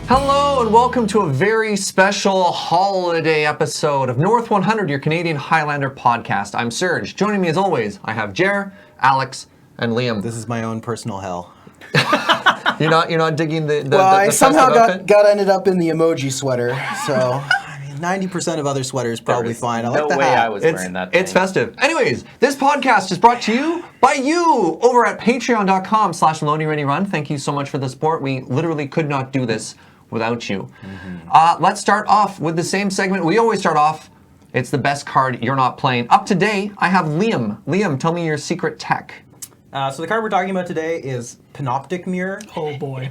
Hello and welcome to a very special holiday episode of North 100, your Canadian Highlander podcast. I'm Serge. Joining me as always, I have Jer, Alex, and Liam. This is my own personal hell. You're not digging the I somehow festive got ended up in the emoji sweater, so 90% of other sweaters probably fine. I like the hat. I was wearing that thing. It's festive. Anyways, this podcast is brought to you by you over at patreon.com/LoadingReadyRun. Thank you so much for the support. We literally could not do this without you. Let's start off with the same segment we always start off. It's the best card you're not playing. Up today, I have Liam. Liam, tell me your secret tech. So the card we're talking about today is Panoptic Mirror. Oh boy.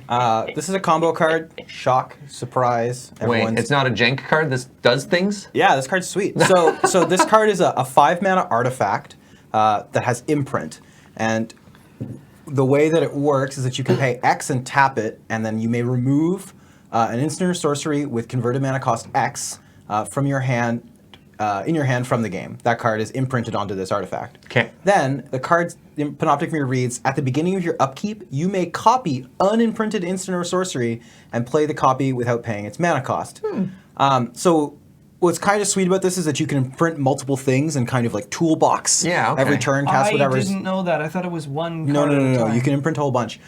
This is a combo card. Shock, surprise. Wait, it's not a jank card? This does things? Yeah, this card's sweet. So this card is a 5-mana artifact that has imprint. And the way that it works is that you can pay X and tap it, and then you may remove an instant or sorcery with converted mana cost X from your hand, in your hand from the game. That card is imprinted onto this artifact. Okay. Then the card's Panoptic Mirror reads, at the beginning of your upkeep, you may copy unimprinted instant or sorcery and play the copy without paying its mana cost. So what's kind of sweet about this is that you can imprint multiple things and kind of like toolbox. Yeah, okay. Every turn, cast whatever. I didn't know that. I thought it was one No, card at a no. time. You can imprint a whole bunch.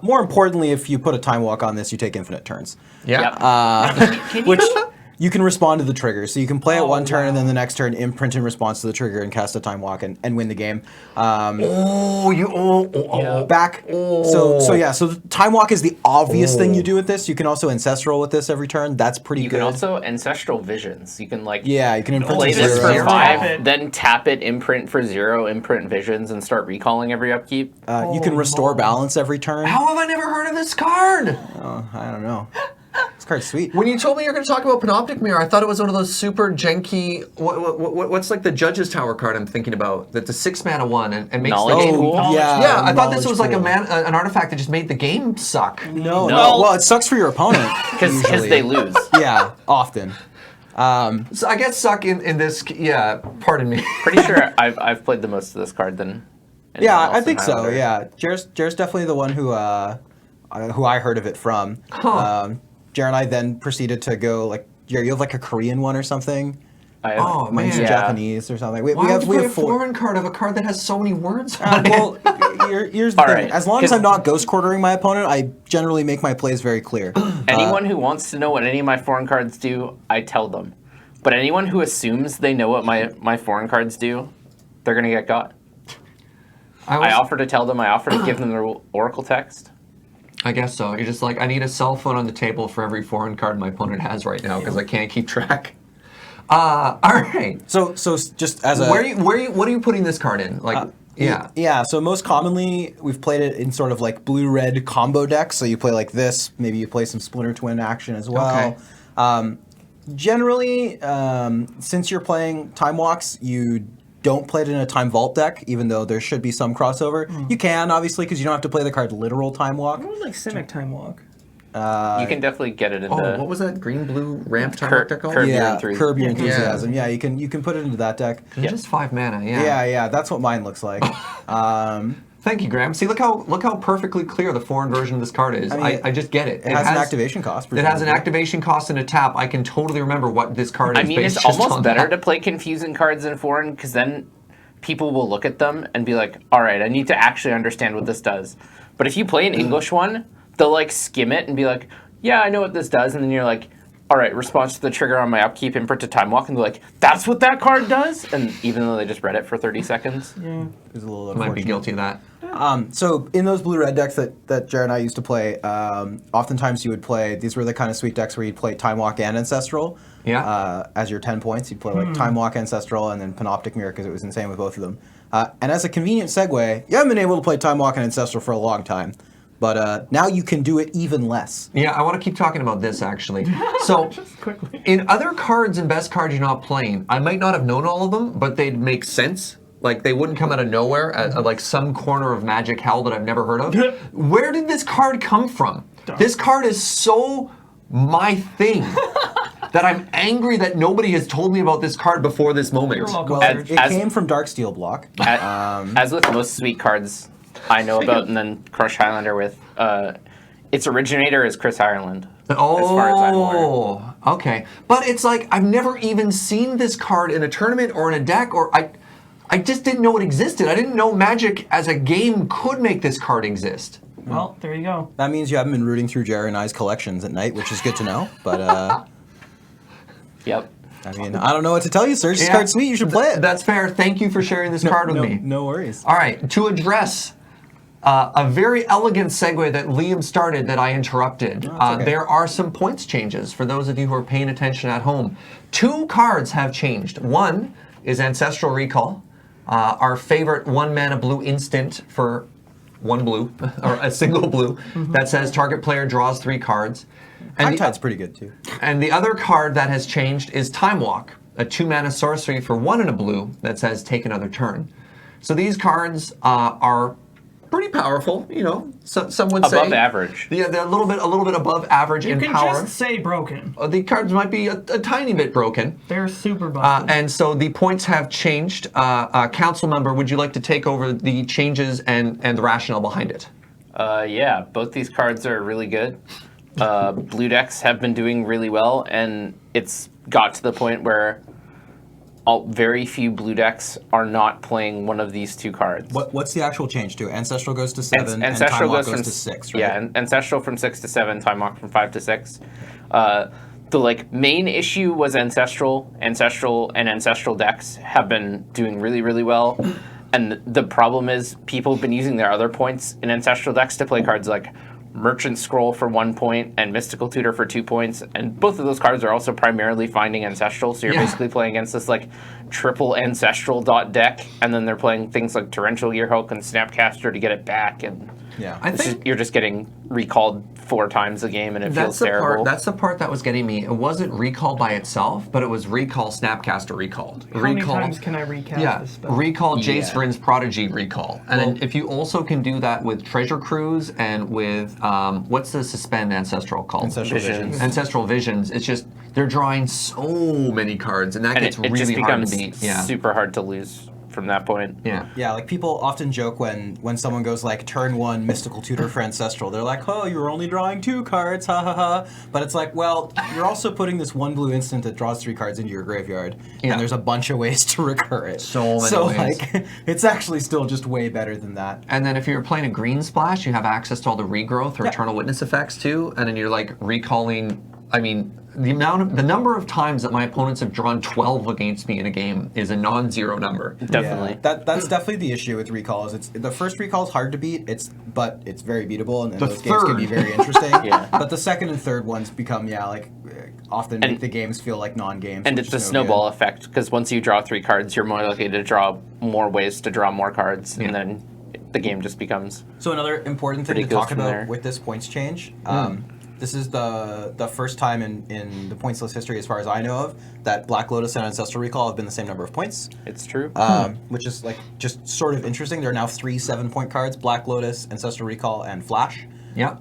More importantly, if you put a time walk on this, you take infinite turns. Yeah. Which you can respond to the trigger. So you can play it one turn wow. and then the next turn imprint in response to the trigger and cast a time walk and win the game. So So time walk is the obvious thing you do with this. You can also ancestral with this every turn. That's pretty You good. can also ancestral visions. You can you can imprint play to this zero. for Tap 5, it. then tap it, imprint for 0, imprint visions, and start recalling every upkeep. You can restore balance every turn. How have I never heard of this card? Oh, I don't know. This card's sweet. When you told me you were going to talk about Panoptic Mirror, I thought it was one of those super janky. What's like the Judge's Tower card I'm thinking about? That's a 6-mana one and makes Knowledge the game. pool? Yeah, I thought this knowledge was like pool. an artifact that just made the game suck. No. No. Well, it sucks for your opponent. Because usually. they lose. Yeah, often. So I guess suck in this. Yeah, pardon me. Pretty sure I've played the most of this card than anyone Yeah, else I in think so. Highlander. Yeah, Jer's definitely the one who I heard of it from. Huh. Jer and I then proceeded to go Jer, you have like a Korean one or something. I have, Oh, Mine's man. Yeah. Japanese or something. Why we have would you play a 4. foreign card of a card that has so many words on it? Well, here's the All thing. right. As long as I'm not ghost quartering my opponent, I generally make my plays very clear. Anyone who wants to know what any of my foreign cards do, I tell them. But anyone who assumes they know what my foreign cards do, they're going to get got. I offer to tell them, I offer to give them the Oracle text. I guess so. You're just like, I need a cell phone on the table for every foreign card my opponent has right now because I can't keep track. All right. So just as a What are you putting this card in? Like, yeah. Yeah, so most commonly we've played it in sort of like blue-red combo decks. So you play like this, maybe you play some Splinter Twin action as well. Okay. Generally, since you're playing Time Walks, you don't play it in a Time Vault deck, even though there should be some crossover. You can, obviously, because you don't have to play the card literal Time Walk. I would like Simic Time Walk. You can definitely get it into Oh, what was that green-blue ramp time Cur- deck called? Curb Your Yeah, Enthusiasm. Curb Your Enthusiasm. Yeah, you can put it into that deck. It's just 5 mana, yeah. Yeah, that's what mine looks like. Thank you, Graham. See, look how perfectly clear the foreign version of this card is. I just get it. It has an activation cost. It has an presumably. activation cost and a tap. I can totally remember what this card is. I mean, based it's just almost on better that. to play confusing cards in foreign, because then people will look at them and be like, all right, I need to actually understand what this does. But if you play an English one, they'll like skim it and be like, yeah, I know what this does. And then you're like, all right, response to the trigger on my upkeep, imprint to time walk. And they're like, that's what that card does? And even though they just read it for 30 seconds. Yeah. It's a little I might be unfortunate. guilty of that. So in those blue-red decks that Jared and I used to play, oftentimes you would play, these were the kind of sweet decks where you'd play Time Walk and Ancestral as your 10 points. You'd play like Time Walk, Ancestral, and then Panoptic Mirror because it was insane with both of them. And as a convenient segue, you haven't been able to play Time Walk and Ancestral for a long time. But now you can do it even less. Yeah, I want to keep talking about this actually. So, in other cards and best cards you're not playing, I might not have known all of them, but they'd make sense. Like they wouldn't come out of nowhere at like some corner of magic hell that I've never heard of. Where did this card come from? This card is so my thing that I'm angry that nobody has told me about this card before this moment. You're welcome, Well, Serge. it came from Darksteel Block. As with most sweet cards I know about, and then Crush Highlander with, its originator is Chris Ireland. as far as I'm aware. Oh, okay. But it's like I've never even seen this card in a tournament or in a deck, or I just didn't know it existed. I didn't know Magic as a game could make this card exist. Well, there you go. That means you haven't been rooting through Jared and I's collections at night, which is good to know. But Yep. I mean, I don't know what to tell you, Serge. This card's sweet. You should play it. That's fair. Thank you for sharing this card with me. No worries. All right, to address a very elegant segue that Liam started that I interrupted, okay. there are some points changes for those of you who are paying attention at home. 2 cards have changed. One is Ancestral Recall, our favorite 1-mana blue instant for 1 blue, or a single blue, that says target player draws 3 cards. High Tide's pretty good, too. And the other card that has changed is Time Walk, a 2-mana sorcery for 1 and a blue that says take another turn. So these cards are pretty powerful, you know. Some would say Above average. Yeah, they're a little bit above average in You can power. just say broken. The cards might be a tiny bit broken. They're super busted. And so the points have changed. Council member, would you like to take over the changes and the rationale behind it? Yeah, both these cards are really good. Blue decks have been doing really well, and it's got to the point where very few blue decks are not playing one of these 2 cards. What's the actual change to? Ancestral goes to 7, and Ancestral Time Walk goes from to 6, right? Yeah, Ancestral from 6 to 7, Time Walk from 5 to 6. The main issue was Ancestral, and Ancestral decks have been doing really, really well. And the problem is people have been using their other points in Ancestral decks to play cards like Merchant Scroll for 1 point and Mystical Tutor for 2 points, and both of those cards are also primarily finding Ancestral, so you're basically playing against this triple Ancestral deck, and then they're playing things like Torrential Earhook and Snapcaster to get it back, and I think you're just getting recalled 4 times a game, and it feels terrible. That's the part that was getting me. It wasn't recall by itself, but it was recall Snapcaster recall. How many times can I recast this spell? Recall Jace Vryn's Prodigy recall. And then if you also can do that with Treasure Cruise and with, what's the suspend Ancestral called? Ancestral Visions. Ancestral Visions. It's just, they're drawing so many cards, and that gets it really just hard to becomes beat. super hard to lose from that point. Yeah, people often joke when someone goes turn 1 Mystical Tutor for Ancestral, they're like, oh, you were only drawing 2 cards, ha ha ha. But it's like, well, you're also putting this 1 blue instant that draws 3 cards into your graveyard, and there's a bunch of ways to recur it. So many ways. It's actually still just way better than that. And then if you're playing a green splash, you have access to all the regrowth or Eternal Witness effects too, and then you're recalling, the number of times that my opponents have drawn 12 against me in a game is a non-zero number. Definitely. Yeah, that's definitely the issue with recalls. It's the first recall is hard to beat. But it's very beatable, and those games can be very interesting. But the second and third ones become often make the games feel like non-games. And it's the snowball effect, because once you draw 3 cards, you're more likely to draw more ways to draw more cards, and then the game just becomes. So another important thing to talk about with this points change. This is the first time in the points list history, as far as I know of, that Black Lotus and Ancestral Recall have been the same number of points. It's true. Which is just sort of interesting. There are now 3 7-point cards: Black Lotus, Ancestral Recall, and Flash.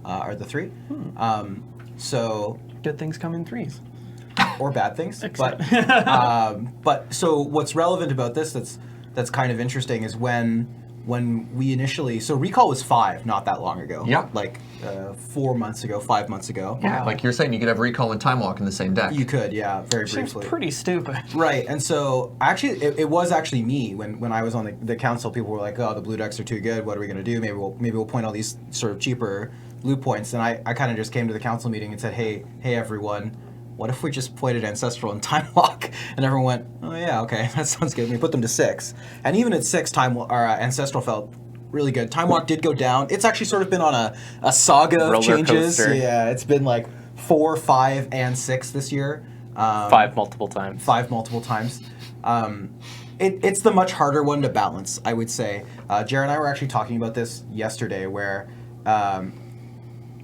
Are the 3. So good things come in 3s. Or bad things. But so what's relevant about this that's kind of interesting is when we initially, so Recall was 5 not that long ago. 4 months ago, 5 months ago. Yeah, like you're saying, you could have Recall and Time Walk in the same deck. You could, very briefly. Seems pretty stupid. Right, and so actually, it was actually me when I was on the council. People were like, "Oh, the blue decks are too good. What are we going to do? Maybe we'll point all these sort of cheaper blue points." And I kind of just came to the council meeting and said, "Hey everyone, what if we just pointed Ancestral and Time Walk?" And everyone went, "Oh yeah, okay, that sounds good." And we put them to 6, and even at 6, Ancestral felt really good. Time Walk did go down. It's actually sort of been on a saga of changes. Coaster. Yeah, it's been 4, 5, and 6 this year. 5 multiple times. 5 multiple times. It's the much harder one to balance, I would say. Jared and I were actually talking about this yesterday, where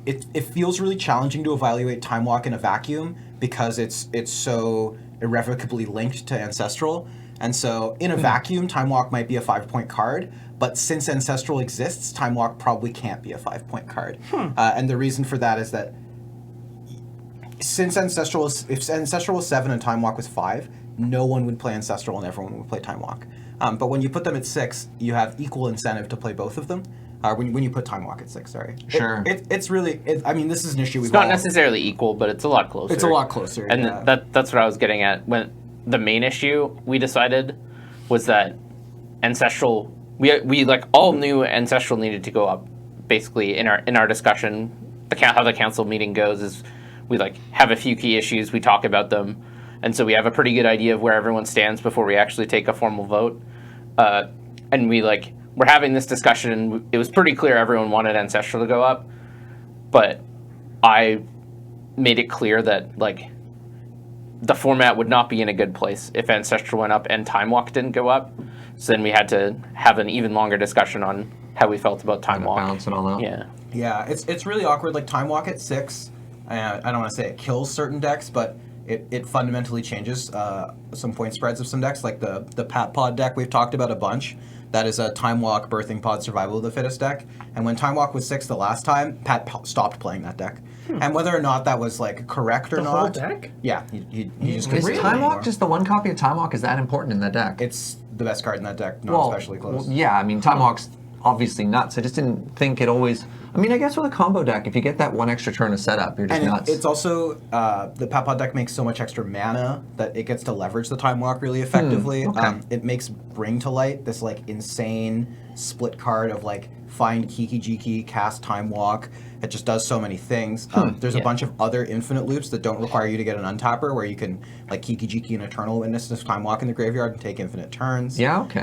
it feels really challenging to evaluate Time Walk in a vacuum because it's so irrevocably linked to Ancestral. And so in a vacuum, Time Walk might be a 5-point card, but since Ancestral exists, Time Walk probably can't be a 5-point card. And the reason for that is that since if Ancestral was 7 and Time Walk was 5, no one would play Ancestral and everyone would play Time Walk. But when you put them at 6, you have equal incentive to play both of them. When you put Time Walk at 6, sorry. Sure. It's really. I mean, this is an issue we've It's not necessarily equal, but it's a lot closer. It's a lot closer. And yeah. that's what I was getting at. When the main issue we decided was that Ancestral, we like all knew Ancestral needed to go up. Basically, in our discussion, how the council meeting goes is we like have a few key issues, we talk about them, and so we have a pretty good idea of where everyone stands before we actually take a formal vote. And we're having this discussion, and it was pretty clear everyone wanted Ancestral to go up, but I made it clear that like the format would not be in a good place if Ancestral went up and Time Walk didn't go up. So then we had to have an even longer discussion on how we felt about Time Walk. Balance it all out. Yeah. Yeah, it's really awkward. Like Time Walk at 6, I don't want to say it kills certain decks, but it fundamentally changes some point spreads of some decks. Like the Pat Pod deck we've talked about a bunch. That is a Time Walk, Birthing Pod, Survival of the Fittest deck. And when Time Walk was 6 the last time, Pat stopped playing that deck. And whether or not that was like correct or The not. whole deck? Yeah, you just Is couldn't Time Walk anymore. just the one copy of Time Walk? Is that important in that deck? It's the best card in that deck, not especially close. Yeah, I mean, Time Walk's obviously nuts. I just didn't think it always... I mean, I guess with a combo deck, if you get that one extra turn of setup, you're just And nuts. it's also, the Pat Pod deck makes so much extra mana that it gets to leverage the Time Walk really effectively. Okay. It makes Bring to Light this like insane split card of like find Kiki Jiki, cast Time Walk. It just does so many things. There's a bunch of other infinite loops that don't require you to get an untapper, where you can like Kiki Jiki and Eternal Witness this Time Walk in the graveyard and take infinite turns. Yeah, okay.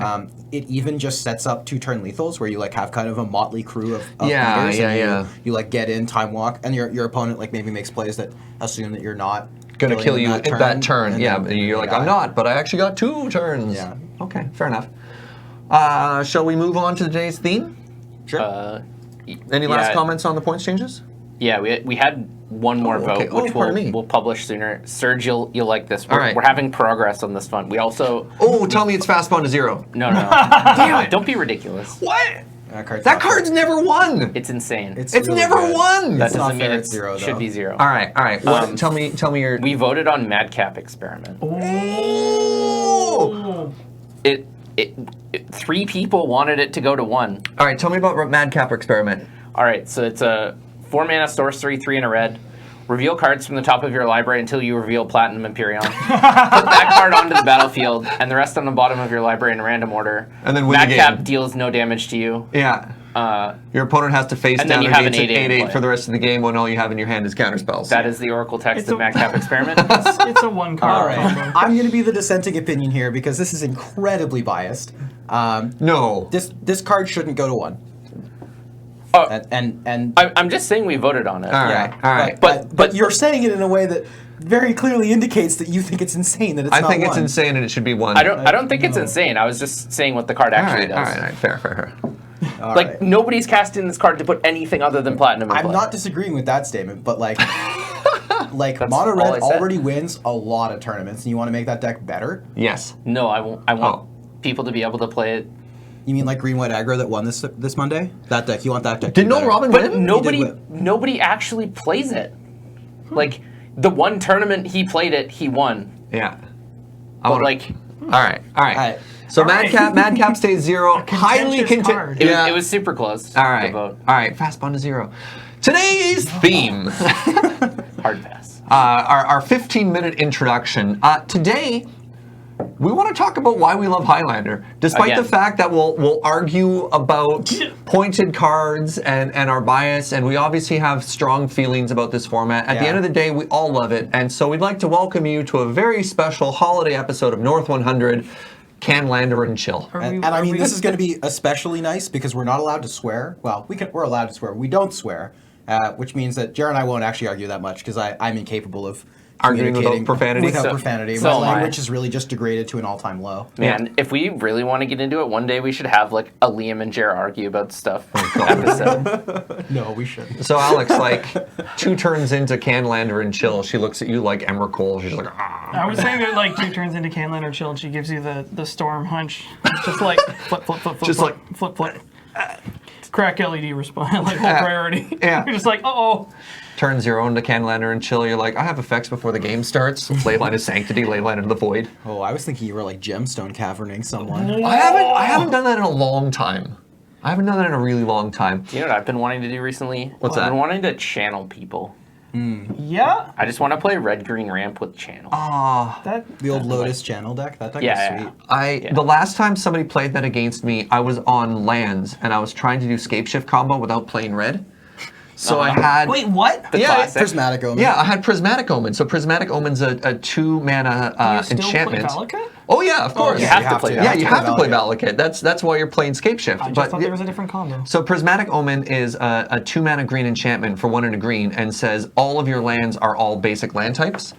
It even just sets up 2-turn lethals, where you like have kind of a motley crew of Yeah, leaders, yeah, and yeah. you like get in Time Walk, and your opponent like maybe makes plays that assume that you're not Gonna killing kill in you that at that turn. and Yeah, then but you're like, die. I'm not, but I actually got 2 turns. Yeah. Okay, fair enough. Shall we move on to today's theme? Sure. Any last yeah. comments on the points changes? Yeah, we had one more okay. vote, which pardon me. we'll publish sooner. Serge, you'll like this. All right. We're having progress on this one. We also Oh, tell me it's fast spawn to 0. no. Damn it! Don't be ridiculous. What? That That card's never won. It's insane. It's really never good. won. that it's not doesn't mean fair it it's 0, should though. be 0. All right. What? Tell me your. We voted on Madcap Experiment. Oh! It 3 people wanted it to go to 1. All right. Tell me about Madcap Experiment. All right, so it's a 4-mana sorcery, 3 and a red. Reveal cards from the top of your library until you reveal Platinum Empyrean. Put that card onto the battlefield, and the rest on the bottom of your library in random order. And then win the Madcap game. deals no damage to you. Yeah. Your opponent has to face and then down you or have an gates at 8/8 in 8/8 play. for the rest of the game when all you have in your hand is counterspells. That is the Oracle text It's of a- Madcap Experiment. It's a one card All right. combo. I'm going to be the dissenting opinion here because this is incredibly biased. No. This card shouldn't go to 1. Oh, And I'm just saying we voted on it. All yeah, right. All right. But you're saying it in a way that very clearly indicates that you think it's insane that it's I not think it's 1. insane and it should be 1. I don't think it's insane. I was just saying what the card All actually right. does. All right. Fair. All Like right. nobody's casting this card to put anything other than Platinum in I'm play. not disagreeing with that statement, but like That's Mono all I Red said. already wins a lot of tournaments, and you want to make that deck better? Yes. No, I want Oh. people to be able to play it. You mean like Green White Aggro that won this Monday? That deck, you want that deck? to Did be no better. Robin But win? nobody actually plays it. Like the one tournament he played it, he won. Yeah. But like All right. Alright. So All right. Madcap stays 0. Highly contentious card. contentious. it was super close. All right. The vote. All right. Fast spawn to 0. Today's theme. Hard pass. Our 15-minute introduction. Today, we want to talk about why we love Highlander, despite Again. the fact that we'll argue about pointed cards and our bias, and we obviously have strong feelings about this format. At the Yeah. end of the day, we all love it, and so we'd like to welcome you to a very special holiday episode of North 100, Canlander and Chill. And I mean, this is going to be especially nice because we're not allowed to swear. Well, we're allowed to swear. We don't swear, which means that Jared and I won't actually argue that much because I'm incapable of Arguing without communicating profanity? Without So- profanity. so My am I. language is really just degraded to an all-time low. Man, if we really want to get into it, one day we should have like a Liam and Jer argue about stuff Oh, episode. No, we shouldn't. So Alex, like 2 turns into Canlander and Chill, she looks at you like Emrakul. She's like, ah. I was saying that like 2 turns into Canlander Chill, and she gives you the storm hunch. Just like flip. Just flip, flip. Crack LED response, like whole priority. Yeah. You're just like, uh-oh. Turn 0 into Canlander and Chill. You're like, I have effects before the game starts. Leyline of Sanctity, Leyline of the Void. Oh, I was thinking you were like gemstone caverning someone. I haven't done that in a long time. I haven't done that in a really long time. You know what I've been wanting to do recently? What's I've that? been wanting to channel people. Yeah. I just want to play red-green ramp with channel. The old Lotus channel deck. That deck is sweet. The last time somebody played that against me, I was on lands and I was trying to do scape shift combo without playing red. So I had. Wait, what? The classic. Prismatic Omen. Yeah, I had Prismatic Omen. So Prismatic Omen's a 2-mana Do you still enchantment. play Valakut? Oh yeah, of course. you have to play Yeah, Valakut. you have to play Valakut. That's why you're playing Scape Shift. I just thought there was a different combo. So Prismatic Omen is a 2-mana green enchantment for 1 and a green, and says all of your lands are all basic land types.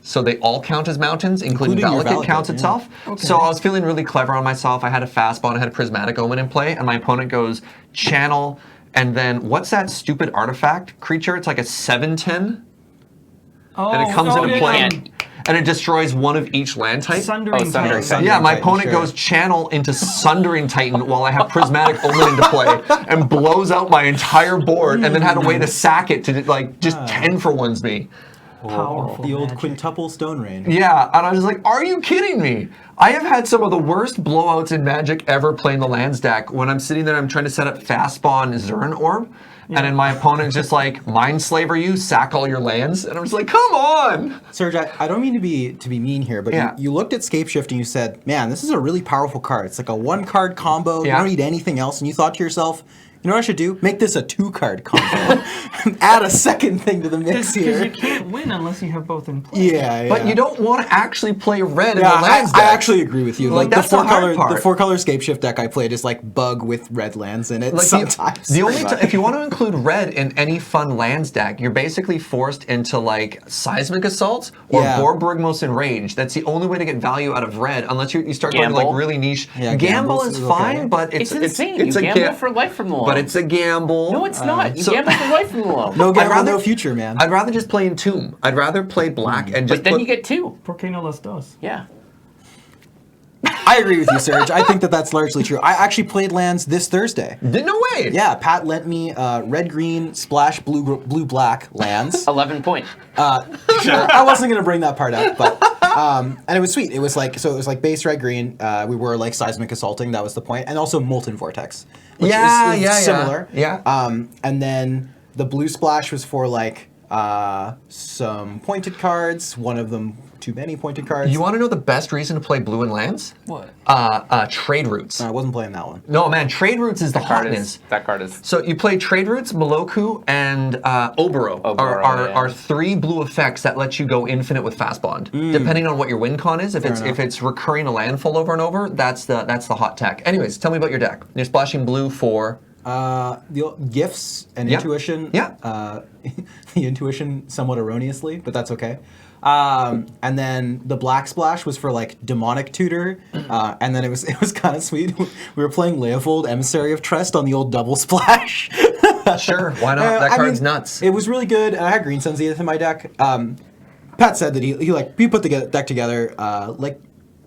So they all count as mountains, including your Valakut counts yeah. itself. Okay. So I was feeling really clever on myself. I had a fastball, I had a Prismatic Omen in play, and my opponent goes channel, and then what's that stupid artifact creature? It's like a 7/10, Oh, and it comes into yeah, play, yeah. and it destroys one of each land type. Sundering Sundering Titan. Titan. Yeah, my Titan, opponent sure. goes channel into Sundering Titan while I have Prismatic Omen into play and blows out my entire board, and then had a way to sack it to like just 10-for-1s me. Powerful The old magic. quintuple Stone Rain. Yeah, and I was like, are you kidding me? I have had some of the worst blowouts in Magic ever playing the lands deck when I'm sitting there, I'm trying to set up fast spawn Zern Orb, and then my opponent's just like, Mind Slaver you, sack all your lands, and I'm just like, come on! Serge, I don't mean to be mean here, but Yeah. you looked at Scape Shift and you said, man, this is a really powerful card. It's like a 1-card combo. Yeah. You don't need anything else. And you thought to yourself, you know what I should do? Make this a 2-card combo. Add a second thing to the mix Because here. you can't win unless you have both in play. Yeah. But you don't want to actually play red in Yeah, the lands I deck. actually agree with you. Like, Like, that's the hard part. the 4-color Scape Shift deck I played is like bug with red lands in it Like sometimes. the only if you want to include red in any fun lands deck, you're basically forced into like Seismic Assault or Yeah. Vorbrigmos Enraged. That's the only way to get value out of red, unless you start going to Gamble. like really niche. Yeah, Gamble Gamble's is is fine, okay. but It's insane. It's You a gamble for life from the low. But it's a gamble. No, it's not. You so- gamble for life from the low. no gamble, rather- no future, man. I'd rather just play Entomb. I'd rather play black and just But then put, you get 2. Por qué no las dos? Yeah. I agree with you, Serge. I think that's largely true. I actually played lands this Thursday. No way. Yeah, Pat lent me red, green, splash, blue, black lands. 11 point. Sure, I wasn't gonna bring that part up, but and it was sweet. It was like base red, green. We were like seismic assaulting. That was the point, and also molten vortex, which is similar. Yeah. And then the blue splash was for like some pointed cards. One of them too many pointed cards. You want to know the best reason to play blue in lands? What? Trade routes. I wasn't playing that one. No, man, trade routes is the hotness. That card is. So you play Trade Routes, Moloku, and Oboro Oboro, are 3 blue effects that let you go infinite with Fast Bond, depending on what your win con is. If it's recurring a landfall over and over, that's the hot tech. Anyways, tell me about your deck. You're splashing blue for The gifts and Yeah. intuition. Yeah. The intuition somewhat erroneously, but that's okay. And then the black splash was for like demonic tutor, and then it was kind of sweet. We were playing Leovold, Emissary of Trest on the old double splash. Sure, why not? That card's nuts. It was really good, and I had Green Sun Zenith in my deck. Pat said that he put the deck together like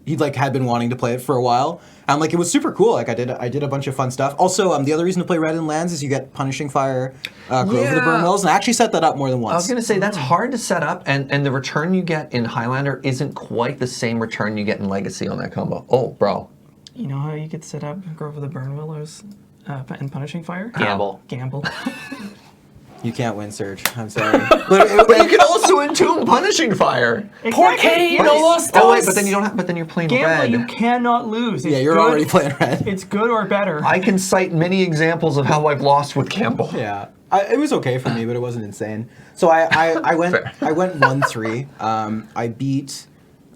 he had been wanting to play it for a while. And like it was super cool. Like I did a bunch of fun stuff. Also, the other reason to play red in lands is you get Punishing Fire, Grove of the Burn Wells, and I actually set that up more than once. I was going to say, that's hard to set up, and the return you get in Highlander isn't quite the same return you get in Legacy on that combo. Oh, bro. You know how you could set up Grove of the Burn Willows and Punishing Fire? Gamble. Gamble. You can't win, Serge. I'm sorry. But you can also entomb Punishing Fire. Exactly. Oh wait, but then you don't have. But then you're playing Gamble, red. you cannot lose. It's Yeah, you're good. already playing red. It's good or better. I can cite many examples of how I've lost with Campbell. Yeah, it was okay for me, but it wasn't insane. So I went Fair. I went 1-3. I beat.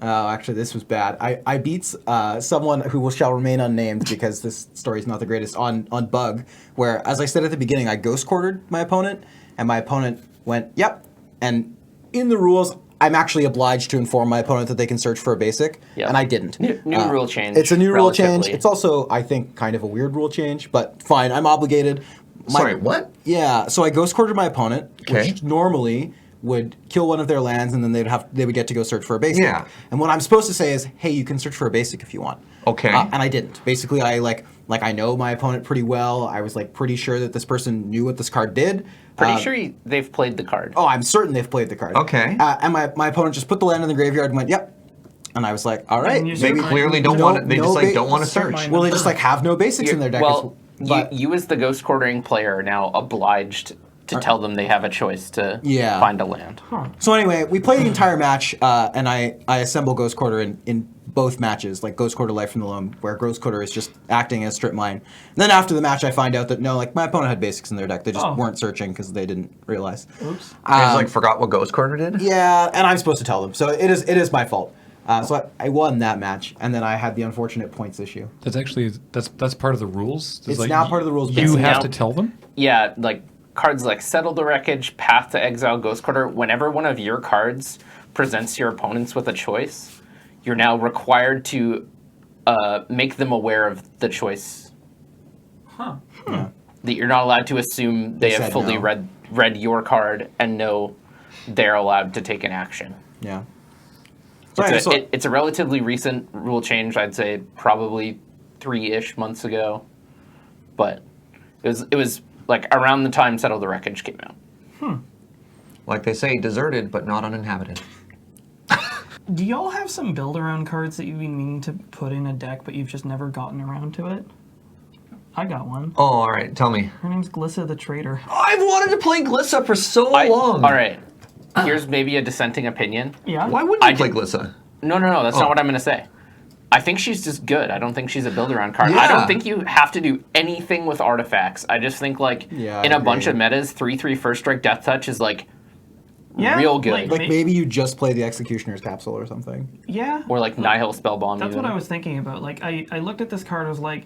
Actually, this was bad. I beat someone who shall remain unnamed because this story is not the greatest on Bug, where, as I said at the beginning, I ghost quartered my opponent, and my opponent went, yep. And in the rules, I'm actually obliged to inform my opponent that they can search for a basic, Yep. and I didn't. New rule change. It's a new rule change. relatively. It's also, I think, kind of a weird rule change, but fine, I'm obligated. Sorry, what? Yeah, so I ghost quartered my opponent, Okay. which normally would kill one of their lands, and then they would get to go search for a basic. Yeah. And what I'm supposed to say is, hey, you can search for a basic if you want. Okay. And I didn't. Basically, I I know my opponent pretty well. I was pretty sure that this person knew what this card did. Pretty sure they've played the card. Oh, I'm certain they've played the card. Okay. And my opponent just put the land in the graveyard and went, yep. And I was like, all right. And you They said, clearly don't No- want to. They no just ba- don't want to Set search. mine Well, they just have no basics in their deck. Well, But you as the ghost quartering player are now obliged to tell them they have a choice to find a land. So anyway, we play the entire match, and I assemble Ghost Quarter in both matches, like Ghost Quarter Life from the Loam, where Ghost Quarter is just acting as strip mine. And then after the match, I find out that no, like my opponent had basics in their deck. They just weren't searching because they didn't realize. Oops. They just like forgot what Ghost Quarter did? Yeah, and I'm supposed to tell them, so it is my fault. So I won that match, and then I had the unfortunate points issue. That's actually that's part of the rules. It's now part of the rules. You have now- to tell them. Yeah, like cards like Settle the Wreckage, Path to Exile, Ghost Quarter. Whenever one of your cards presents your opponents with a choice, you're now required to make them aware of the choice. Yeah. That you're not allowed to assume they have said fully no. read your card and know they're allowed to take an action. Yeah. So It's a relatively recent rule change. I'd say probably 3-ish months ago, but it was like around the time Settle the Wreckage came out. Like they say, deserted but not uninhabited. Do y'all have some build-around cards that you've been meaning to put in a deck, but you've just never gotten around to it? I got one. Oh, all right. Tell me. Her name's Glissa the Traitor. I've wanted to play Glissa for so long. All right, here's maybe a dissenting opinion. Yeah? Why wouldn't you play Glissa? No, that's not what I'm going to say. I think she's just good. I don't think she's a build-around card. Yeah. I don't think you have to do anything with artifacts. I just think, like, in a bunch of metas, 3/3 First Strike Death Touch is, like, real good. Like maybe you just play the Executioner's Capsule or something. Yeah. Or, like, Nihil Spellbomb. That's what I was thinking about. Like, I looked at this card, I was like,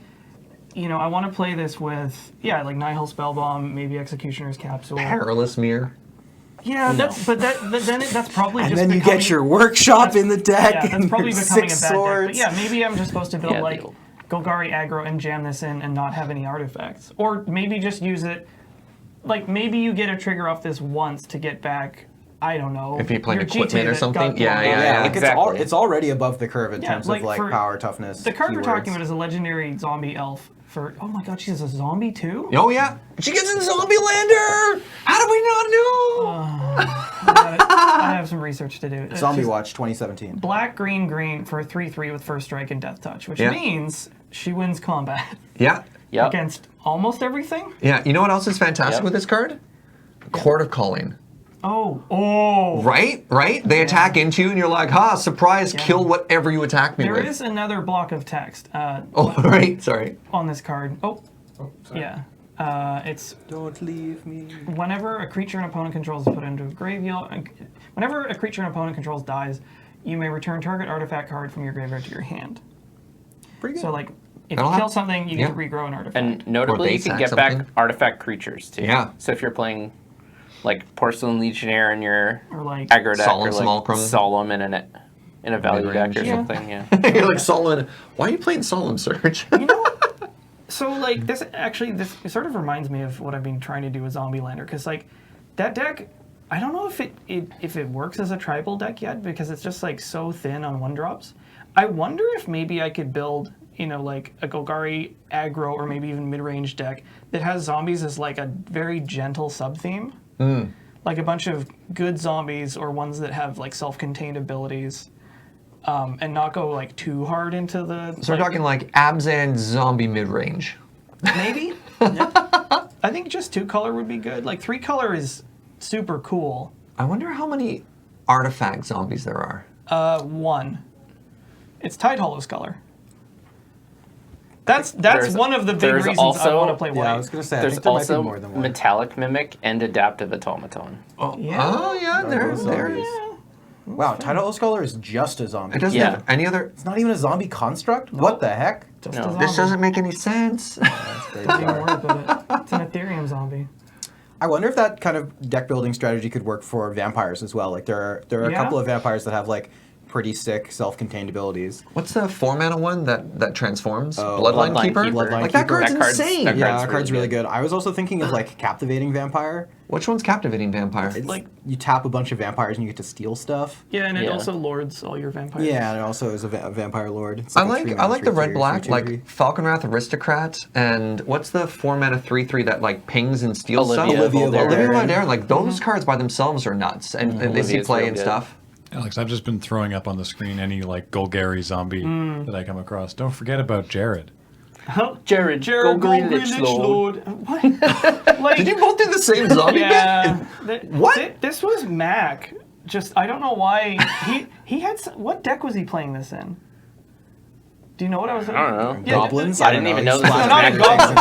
you know, I want to play this with, like Nihil Spellbomb, maybe Executioner's Capsule. Perilous Mirror. Yeah, that's probably And just then you becoming, get your workshop in the deck. Yeah, that's and probably your becoming a 6 bad swords. deck. But yeah, maybe I'm just supposed to build Yeah, like deal. Golgari aggro and jam this in and not have any artifacts. Or maybe just use it, like maybe you get a trigger off this once to get back, I don't know. If you play your equipment GT or that something? got Yeah, blown up. yeah. Like Exactly. it's already above the curve in Yeah, terms like of like for- power, toughness. The card we're keywords. talking about is a legendary zombie elf for, oh my god, she's a zombie too? Oh, yeah. She gets in Zombie Lander. How do we not know? I have some research to do. It's Zombie just Watch 2017. black, green for a 3/3 with First Strike and Death Touch, which Yeah. means she wins combat Yeah. Yep. against almost everything. Yeah. You know what else is fantastic Yep. with this card? Court of Calling. Oh. Right? They attack into you, and you're like, surprise, kill whatever you attack me There with. is another block of text Oh, right. Sorry. on this card. Sorry. Yeah. It's Don't leave me. whenever a creature an opponent controls is put into a graveyard. Whenever a creature an opponent controls dies, you may return target artifact card from your graveyard to your hand. Pretty good. So, like, if That'll you kill have- something, you get to yeah. regrow an artifact. And notably, they you can sack get back something. artifact creatures, too. Yeah. So if you're playing, like, Porcelain Legionnaire in your Or, like, aggro deck, Solemn or, like, Simulacrum. Solemn in a value deck or Mid-range. Yeah. something, yeah. You're like, Solemn. Why are you playing Solemn, Serge? You know what? So, like, this sort of reminds me of what I've been trying to do with Zombielander, because, like, that deck, I don't know if it works as a tribal deck yet, because it's just, like, so thin on 1-drops. I wonder if maybe I could build, you know, like, a Golgari aggro or maybe even mid-range deck that has zombies as, like, a very gentle sub-theme. Like, a bunch of good zombies or ones that have, like, self-contained abilities. And not go like too hard into the. So we're talking like Abzan zombie mid-range. Maybe. Yeah. I think just 2-color would be good. Like 3-color is super cool. I wonder how many artifact zombies there are. 1. It's Tide Hollow's color. That's There's- one of the big there's reasons I also- want to play white. Yeah, I was gonna say I There's think there might also be more than one. Metallic Mimic and Adaptive Automaton. Yeah. There those there zombies. is. Wow, Tidal Scholar is just a zombie. It doesn't Yeah. have any other. It's not even a zombie construct? What the heck? Just No. a This zombie. doesn't make any sense. That's very Don't even bizarre. worry about it. It's an Ethereum zombie. I wonder if that kind of deck building strategy could work for vampires as well. Like there are a Yeah. couple of vampires that have like pretty sick self-contained abilities. What's the 4-mana one that transforms? Oh, Bloodline Bloodline Keeper? Keeper. Bloodline Like that Keeper. card's That card's- insane. that Yeah, card's that card's really really good. I was also thinking of like Captivating Vampire. Which one's Captivating Vampire? It's Like- like you tap a bunch of vampires and you get to steal stuff. Yeah, and it Yeah. also lords all your vampires. Yeah, and it also is a vampire lord. It's I a like 3-mana, the 3/3, red black 3/3. like Falconwrath Aristocrat and what's the 4-mana 3/3 that like pings and steals Olivia stuff? Valderrama. Olivia Valderrama. Like those cards by themselves are nuts, and they see Olivia's play real and good. stuff. Alex, I've just been throwing up on the screen any like Golgari zombie that I come across. Don't forget about Jared. Jared, Jared, go Greenwich Lord. What? Like, Did you both do the same zombie yeah. bit? What? This was Mac. Just I don't know why he had. What deck was he playing this in? Do you know what I was? I don't know. Yeah, Goblins? I didn't even know this was No, not Mac in deck.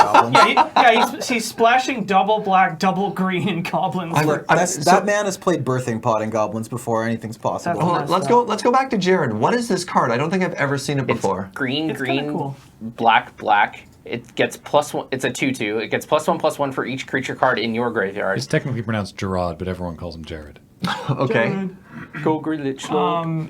Goblins. He's splashing double black, double green in Goblins. That man has played Birthing Pod in Goblins before anything's possible. That's- Hold on, let's go back to Jared. What is this card? I don't think I've ever seen it It's before. green, It's kinda green, cool. black. It gets +1. It's a 2/2. It gets +1/+1 for each creature card in your graveyard. It's technically pronounced Gerard, but everyone calls him Jared. Okay. Go Greenwich Lord.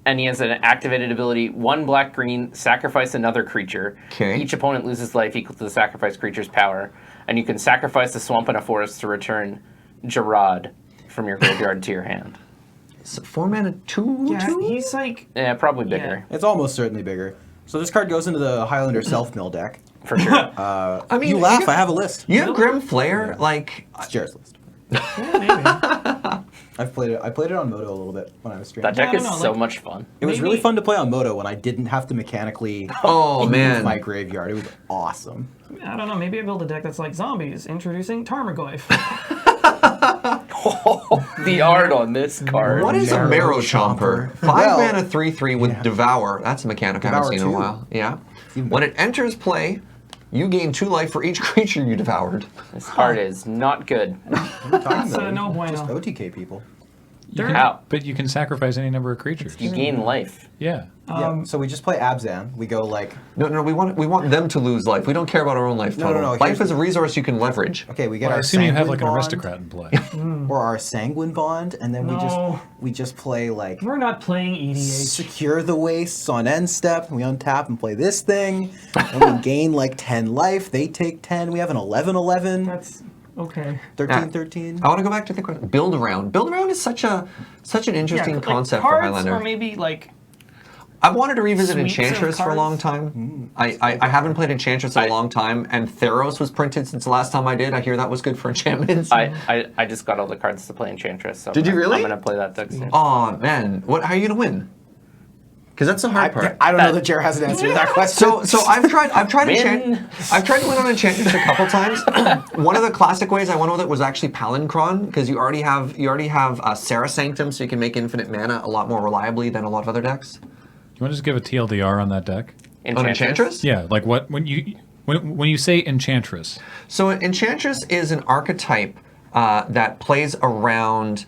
And he has an activated ability: 1 black green, sacrifice another creature. Okay. Each opponent loses life equal to the sacrificed creature's power, and you can sacrifice a swamp and a forest to return Gerard from your graveyard to your hand. So 4 mana, 2. Yeah, he's like. Yeah, probably bigger It's almost certainly bigger. So this card goes into the Highlander self-mill deck. for sure. I mean, You laugh, I have a list. You have Grim Flair, like. It's Jared's list. Yeah, maybe. I played it on Moto a little bit when I was streaming. That deck I is don't know, so like- much fun. It was maybe- really fun to play on Moto when I didn't have to mechanically Oh move man. my graveyard. It was awesome. I don't know. Maybe I build a deck that's like zombies, introducing Tarmogoyf. The art on this card. What is a Marrow Marrow Chomper? Chomper? 5 Well, mana 3/3 with Devour. That's a mechanic I haven't Devour seen in a 2. while. Yeah. even When it enters play, you gain 2 life for each creature you devoured. This card is not good. That's no bueno. Just OTK people. How? But you can sacrifice any number of creatures. You gain life. Yeah. Yeah. So we just play Abzan. We go like, No, we want them to lose life. We don't care about our own life No, total. no, Life here's is a resource you can leverage. okay, we get Well, I our assume you have Sanguine like an Bond, aristocrat in play. or our Sanguine Bond, and then No. we just play like We're not playing EDH. Secure the Wastes on end step. We untap and play this thing, and we gain like 10 life. They take 10. We have an 11/11, That's okay. 13/13. I want to go back to the question. Build around. Build around is such an interesting like concept for cards, Highlander. or maybe like I've wanted to revisit Suites of Enchantress for a cards? long time. I haven't played Enchantress in a long time, and Theros was printed since the last time I did. I hear that was good for enchantments. I just got all the cards to play Enchantress. So Did you really? I'm gonna play that deck soon. Oh man, how are you gonna win? Because that's the hard part. I don't know that Jared has an answer to that question. So I've tried Win. I've tried to win on Enchantress a couple times. One of the classic ways I won with it was actually Palancron, because you already have Sarah Sanctum, so you can make infinite mana a lot more reliably than a lot of other decks. You want to just give a TLDR on that deck? On Enchantress? Yeah, like what when you say Enchantress, So Enchantress is an archetype that plays around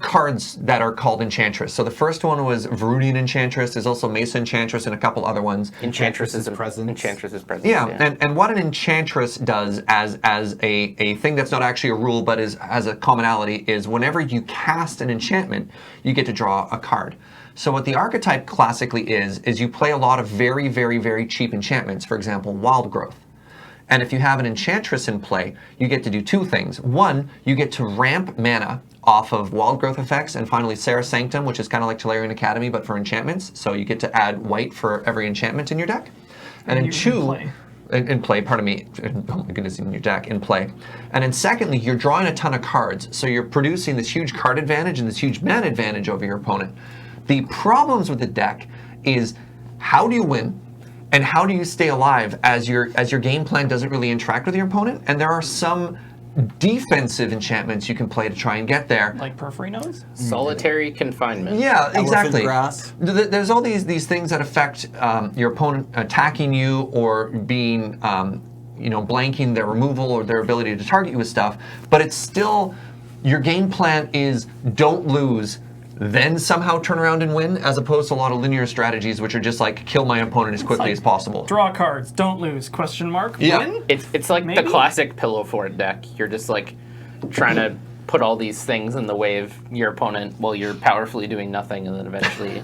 cards that are called Enchantress. So the first one was Verudian Enchantress. There's also Mesa Enchantress and a couple other ones. Enchantress is presence. Enchantress is presence. Yeah, and what an Enchantress does as a thing that's not actually a rule but has a commonality is whenever you cast an enchantment, you get to draw a card. So what the archetype classically is you play a lot of very, very, very cheap enchantments, for example, Wild Growth. And if you have an Enchantress in play, you get to do 2 things. One, you get to ramp mana off of Wild Growth effects, and finally Sarah Sanctum, which is kind of like Tolarian Academy, but for enchantments. So you get to add white for every enchantment in your deck. And in In 2, play. in play, pardon me, oh my goodness, in your deck, in play. And then secondly, you're drawing a ton of cards, so you're producing this huge card advantage and this huge mana advantage over your opponent. The problems with the deck is how do you win, and how do you stay alive as your game plan doesn't really interact with your opponent? And there are some defensive enchantments you can play to try and get there. like Periphery Nose. Solitary confinement. Yeah, exactly. Grass. There's all these things that affect your opponent attacking you or being, blanking their removal or their ability to target you with stuff. But it's still, your game plan is don't lose, then somehow turn around and win, as opposed to a lot of linear strategies, which are just like kill my opponent as quickly like as possible. Draw cards, don't lose? Question mark. Yeah. Win? It's like Maybe? the classic pillow fort deck. You're just like trying to put all these things in the way of your opponent while you're powerfully doing nothing, and then eventually,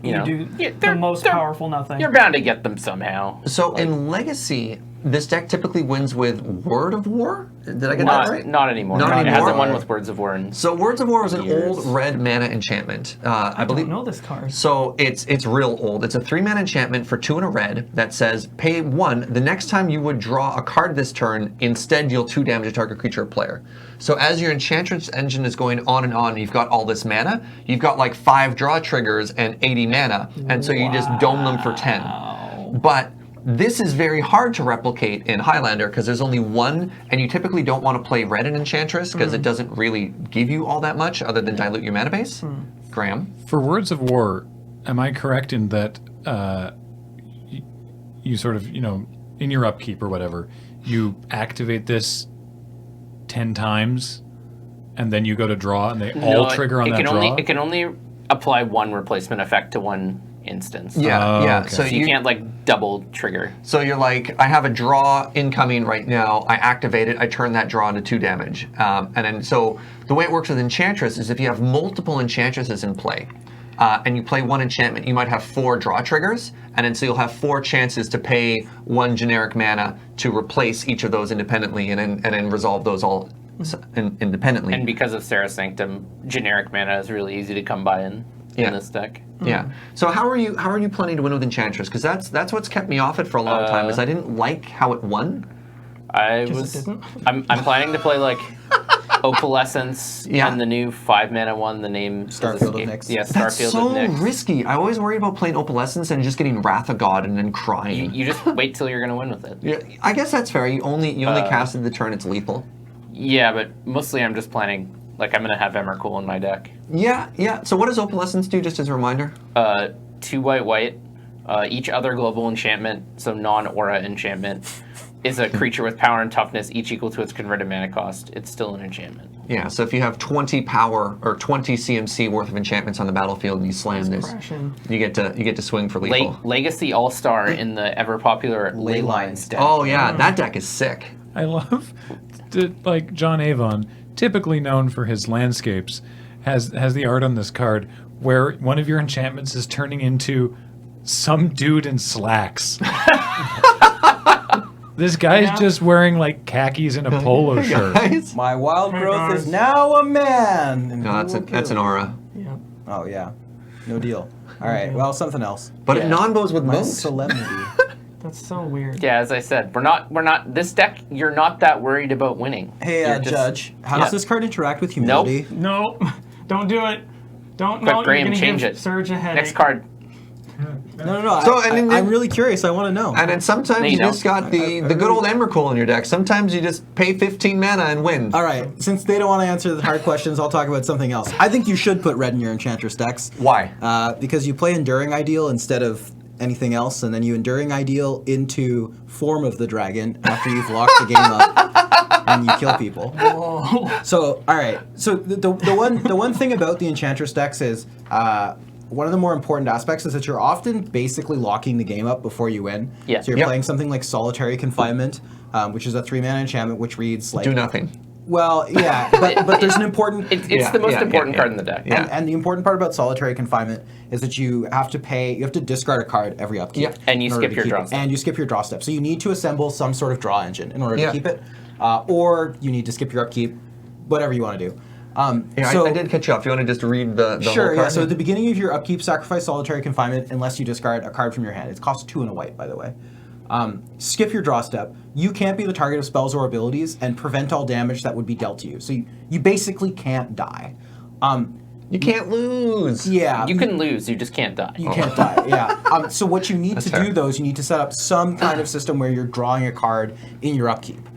you do yeah, the most powerful nothing. You're bound to get them somehow. So in Legacy, this deck typically wins with Word of War? Did I get that right? Not anymore. Not It anymore? hasn't won with Words of War. So Words of War was an Years. old red mana enchantment. I believe. don't know this card. So it's real old. It's a 3-mana enchantment for 2 and a red that says pay 1. The next time you would draw a card this turn, instead deal 2 damage to target creature or player. So as your Enchantress engine is going on and you've got all this mana, you've got like 5 draw triggers and 80 mana, and so you just dome them for 10. But This is very hard to replicate in Highlander because there's only one, and you typically don't want to play red in Enchantress because it doesn't really give you all that much other than dilute your mana base. Graham? For Words of War, am I correct in that you sort of, in your upkeep or whatever, you activate this 10 times, and then you go to draw, and they all trigger on that draw? It can only apply one replacement effect to one instance. Yeah. Okay. So you can't like double trigger. So you're like, I have a draw incoming right now. I activate it. I turn that draw into 2 damage. And then so the way it works with Enchantress is if you have multiple Enchantresses in play, and you play one enchantment, you might have 4 draw triggers, and then so you'll have 4 chances to pay 1 generic mana to replace each of those independently, and then resolve those all independently. And because of Sarah Sanctum, generic mana is really easy to come by in this deck. Yeah. So how are you planning to win with Enchantress? Because that's what's kept me off it for a long time. Is I didn't like how it won. I'm planning to play like Opalescence and the new 5-mana one. The name Starfield of Nyx. Yeah, Starfield That's so of Nyx. risky. I always worried about playing Opalescence and just getting Wrath of God and then crying. You just wait till you're gonna win with it. Yeah, I guess that's fair. You only cast it the turn it's lethal. Yeah, but mostly I'm just planning. Like I'm gonna have Emrakul in my deck. Yeah. So what does Opalescence do, just as a reminder? 2 white. Each other global enchantment, so non-aura enchantment, is a creature with power and toughness, each equal to its converted mana cost. It's still an enchantment. Yeah. So if you have 20 power or 20 CMC worth of enchantments on the battlefield and you slam this, you get to swing for lethal. Legacy All-Star in the ever popular Leylines deck. Oh yeah, that deck is sick. I love, like, John Avon, typically known for his landscapes, has the art on this card where one of your enchantments is turning into some dude in slacks. This guy's just wearing like khakis and a polo shirt. Guys. My wild growth is now a man. And No, that's an aura. Yeah. Oh yeah, no deal. All right, well something else. But it non-bows with My moat. solemnity. That's so weird. Yeah, as I said, we're not. This deck, you're not that worried about winning. Hey, You're just- Judge, how does this card interact with humility? No, don't do it. Don't. Quick, No, Graham, you're gonna change give it. Surge a headache. Next card. No. So, and then- I'm really curious. I want to know. And then sometimes No, you you don't. just got the good old Emrakul in your deck. Sometimes you just pay 15 mana and win. All right, since they don't want to answer the hard questions, I'll talk about something else. I think you should put red in your Enchantress decks. Why? Because you play Enduring Ideal instead of anything else, and then you Enduring Ideal into Form of the Dragon after you've locked the game up, and you kill people. Whoa. So, all right. So the one thing about the Enchantress decks is one of the more important aspects is that you're often basically locking the game up before you win. Yeah. So you're playing something like Solitary Confinement, which is a 3-mana enchantment, which reads like Do nothing. Well, yeah, but there's an important. It's the most important card in the deck. Yeah. And the important part about Solitary Confinement is that you have to discard a card every upkeep. Yeah. And you in order skip to your keep draw it. step. And you skip your draw step. So you need to assemble some sort of draw engine in order Yeah. to keep it. Or you need to skip your upkeep, whatever you want to do. Yeah, so, I did catch you up. You want to just read the Sure, whole yeah. card? So at the beginning of your upkeep, sacrifice Solitary Confinement unless you discard a card from your hand. It costs 2 and a white, by the way. Skip your draw step. You can't be the target of spells or abilities and prevent all damage that would be dealt to you. So you basically can't die. You can't lose. Yeah. You can lose, you just can't die. You can't die, yeah. So what you need That's to fair. do, though, is you need to set up some kind of system where you're drawing a card in your upkeep.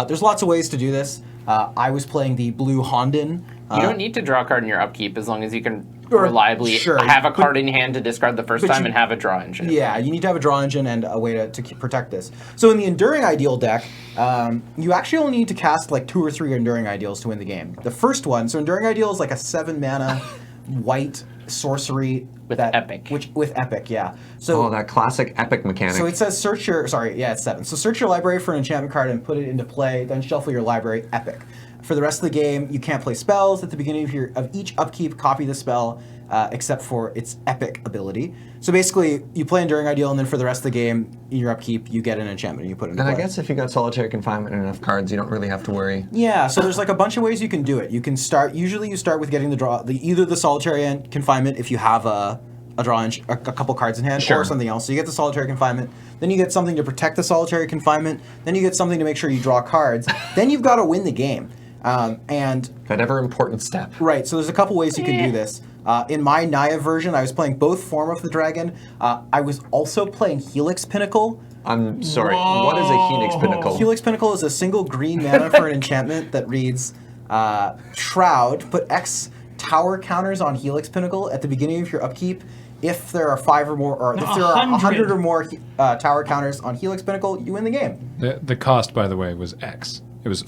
There's lots of ways to do this. I was playing the blue Hondon. You don't need to draw a card in your upkeep as long as you can Or- reliably sure, have a but- card in hand to discard the first but time you- and have a draw engine. Yeah, you need to have a draw engine and a way to protect this. So in the Enduring Ideal deck, you actually only need to cast like 2 or 3 Enduring Ideals to win the game. The first one, so Enduring Ideal is like a 7-mana white sorcery With Epic. With Epic, yeah. So that classic epic mechanic. So it says it's 7. So search your library for an enchantment card and put it into play, then shuffle your library, Epic. For the rest of the game, you can't play spells. At the beginning of each upkeep, copy the spell, except for its Epic ability. So basically, you play Enduring Ideal, and then for the rest of the game, in your upkeep, you get an enchantment and you put it into and play. I guess if you got Solitary Confinement and enough cards, you don't really have to worry. Yeah, so there's like a bunch of ways you can do it. You can start. Usually, you start with getting either the Solitary Confinement if you have a couple cards in hand, Sure. or something else. So you get the Solitary Confinement, then you get something to protect the Solitary Confinement, then you get something to make sure you draw cards. Then you've got to win the game. And That ever important step. right, so there's a couple ways you can do this. In my Naya version, I was playing both Form of the Dragon. I was also playing Helix Pinnacle, I'm sorry. What is a Helix Pinnacle? Helix Pinnacle is a single green mana for an enchantment that reads Shroud. Put X tower counters on Helix Pinnacle at the beginning of your upkeep. If there are 5 or more, or if there are 100 or more tower counters on Helix Pinnacle, you win the game. The cost, by the way, was X. It was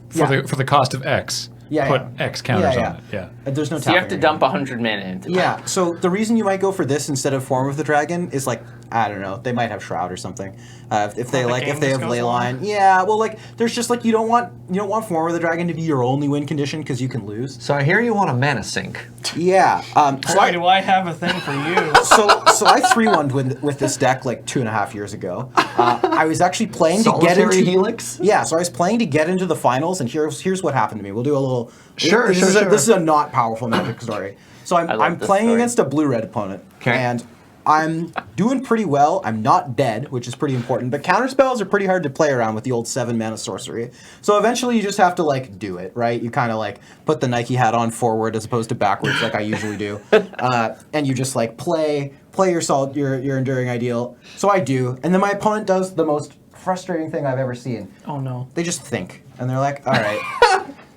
for the cost of X. Put X counters on it. Yeah. There's no. So you have to dump 100 mana into it. Yeah. So the reason you might go for this instead of Form of the Dragon is like, I don't know, they might have Shroud or something. If they have Leyline. Yeah. Well, like there's just like you don't want Form of the Dragon to be your only win condition because you can lose. So I hear you want a mana sink. Yeah. Boy, do I have a thing for you. So I 3-1'd with this deck like 2.5 years ago. I was actually playing to get into Helix. Yeah. So I was playing to get into the finals, and here's what happened to me. We'll do a little. Sure. This is a not powerful Magic story. So I'm playing against a blue-red opponent, and I'm doing pretty well. I'm not dead, which is pretty important. But counterspells are pretty hard to play around with the old 7-mana sorcery. So eventually you just have to like do it, right? You kind of like put the Nike hat on forward as opposed to backwards like I usually do. And you just like play your Enduring Ideal. So I do. And then my opponent does the most frustrating thing I've ever seen. Oh no. They just think. And they're like, all right.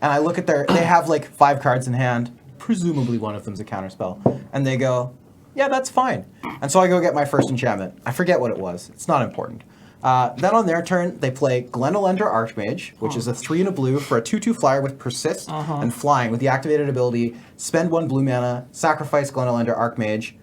And I look at they have like 5 cards in hand. Presumably one of them's a counterspell. And they go, yeah, that's fine. And so I go get my first enchantment. I forget what it was. It's not important. Then on their turn, they play Glenelender Archmage, which is a 3 and a blue for a 2/2 flyer with Persist and Flying. With the activated ability, spend 1 blue mana, sacrifice Glenelender Archmage,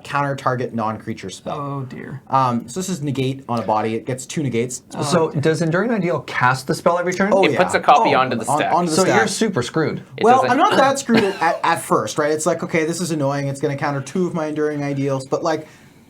counter target non-creature spell. Oh dear. So this is negate on a body. It gets 2 negates. So does Enduring Ideal cast the spell every turn? Oh, It puts a copy onto the stack. onto the So stack. you're super screwed. Well, I'm not that screwed at first, right? It's like, okay, this is annoying. It's going to counter 2 of my Enduring Ideals, but like,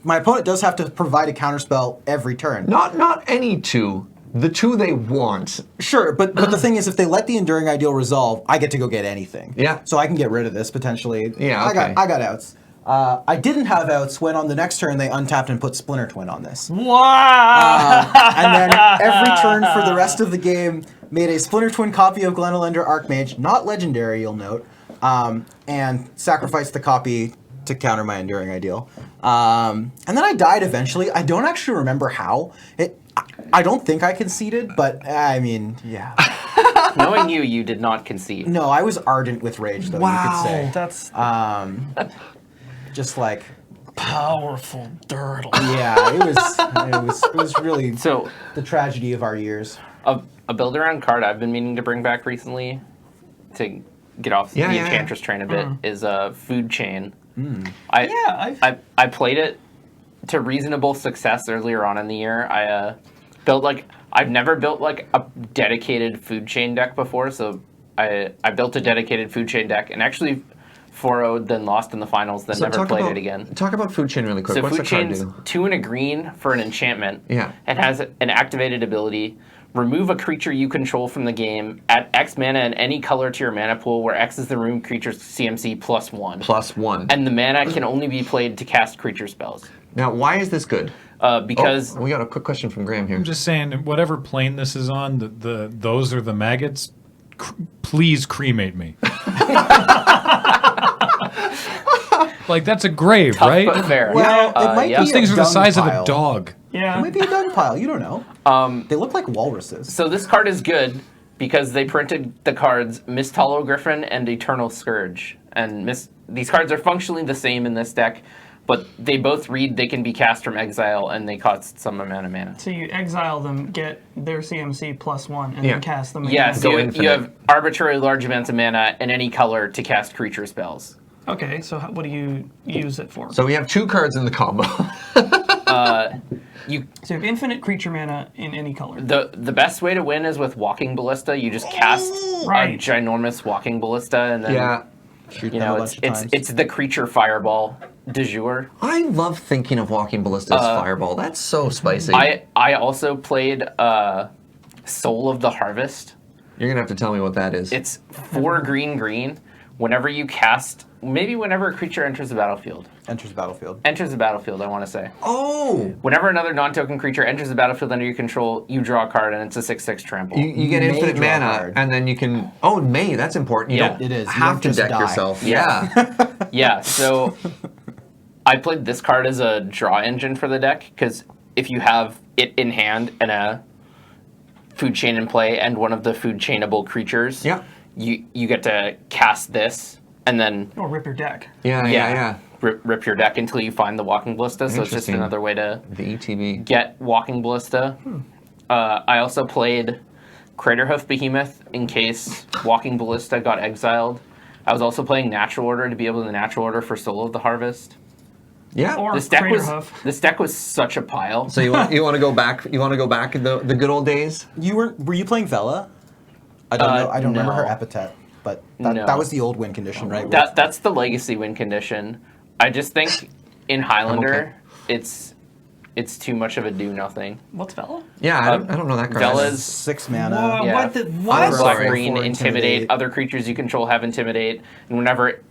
my opponent does have to provide a counterspell every turn. Not any 2. The 2 they want. Sure, but the thing is, if they let the Enduring Ideal resolve, I get to go get anything. Yeah. So I can get rid of this potentially. Yeah, okay. I got outs. I didn't have outs when on the next turn they untapped and put Splinter Twin on this. Wow. And then every turn for the rest of the game made a Splinter Twin copy of Glenelender Archmage, not legendary, you'll note, and sacrificed the copy to counter my Enduring Ideal. And then I died eventually. I don't actually remember how. I don't think I conceded, but I mean, yeah. Knowing you did not concede. No, I was ardent with rage, though, you could say. That's Just like, powerful dirtle. yeah, it was really So the tragedy of our years. a build-around card I've been meaning to bring back recently to get off the Enchantress train a bit is a Food Chain. I played it to reasonable success earlier on in the year. I've never built like a dedicated Food Chain deck before, so I built a dedicated Food Chain deck and actually 4-0'd, then lost in the finals, then never played it again. Talk about Food Chain really quick. So What's Food the card Chain's do? 2 and a green for an enchantment. Yeah. It has an activated ability. Remove a creature you control from the game. Add X mana and any color to your mana pool, where X is the room creature's CMC +1. +1. And the mana can only be played to cast creature spells. Now, why is this good? Because we got a quick question from Graham here. I'm just saying, whatever plane this is on, those are the maggots. Please cremate me. Like, that's a grave, tough right? but fair. Well, it might be Those things a are the dung size pile. of a dog. It Yeah. might be a dung pile. You don't know. They look like walruses. So this card is good because they printed the cards Mist Hollow Griffin and Eternal Scourge. And these cards are functionally the same in this deck, but they both read they can be cast from exile and they cost some amount of mana. So you exile them, get their CMC +1, and then cast them again. Yeah, so Go you infinite. have arbitrary large amounts of mana and any color to cast creature spells. Okay, so what do you use it for? So we have 2 cards in the combo. So you have infinite creature mana in any color. The best way to win is with Walking Ballista. You just cast Right. a ginormous Walking Ballista and then Shoot you them know a bunch of times. it's the creature fireball du jour. I love thinking of Walking Ballista's Fireball. That's so spicy. I also played Soul of the Harvest. You're going to have to tell me what that is. It's 4 green. Whenever you cast, maybe whenever a creature enters the battlefield. Enters the battlefield. Enters the battlefield, I want to say. Oh! Whenever another non-token creature enters the battlefield under your control, you draw a card, and it's a 6/6 trample. You get May infinite draw a mana, card. and then you can... Oh, May, that's important. You Yeah, don't it is. You have don't to just deck die. yourself. Yeah. Yeah. Yeah, so I played this card as a draw engine for the deck, because if you have it in hand and a food chain in play and one of the food chainable creatures, you get to cast this and then rip your deck. Yeah. Rip your deck until you find the Walking Ballista. So it's just another way to the ETB get Walking Ballista. I also played Craterhoof Behemoth in case Walking Ballista got exiled. I was also playing Natural Order to be able to Natural Order for Soul of the Harvest. Yeah, or this deck was such a pile. So you want to go back? You want to go back in the good old days? Were you playing Vela? I don't know. I don't remember her no. epithet, but that was the old win condition, right? That's the legacy win condition. I just think in Highlander, it's too much of a do nothing. What's Vela? Yeah, I don't know that card. Vela's 6 mana. Yeah. What? Sorry. Green, intimidate. Other creatures you control have intimidate, and whenever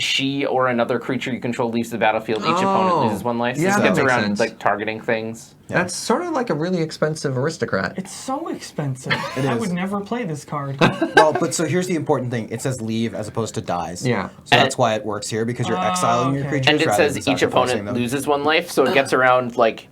she or another creature you control leaves the battlefield, each opponent loses 1 life. So Yeah, this that gets makes around sense. like targeting things. Yeah. That's sort of like a really expensive aristocrat. It's so expensive. It I is. would never play this card. Well, but so here's the important thing. It says leave as opposed to dies. Yeah. So that's why it works here, because you're exiling your okay. creatures. And it rather says than each sacrificing opponent them. loses 1 life, so it gets around like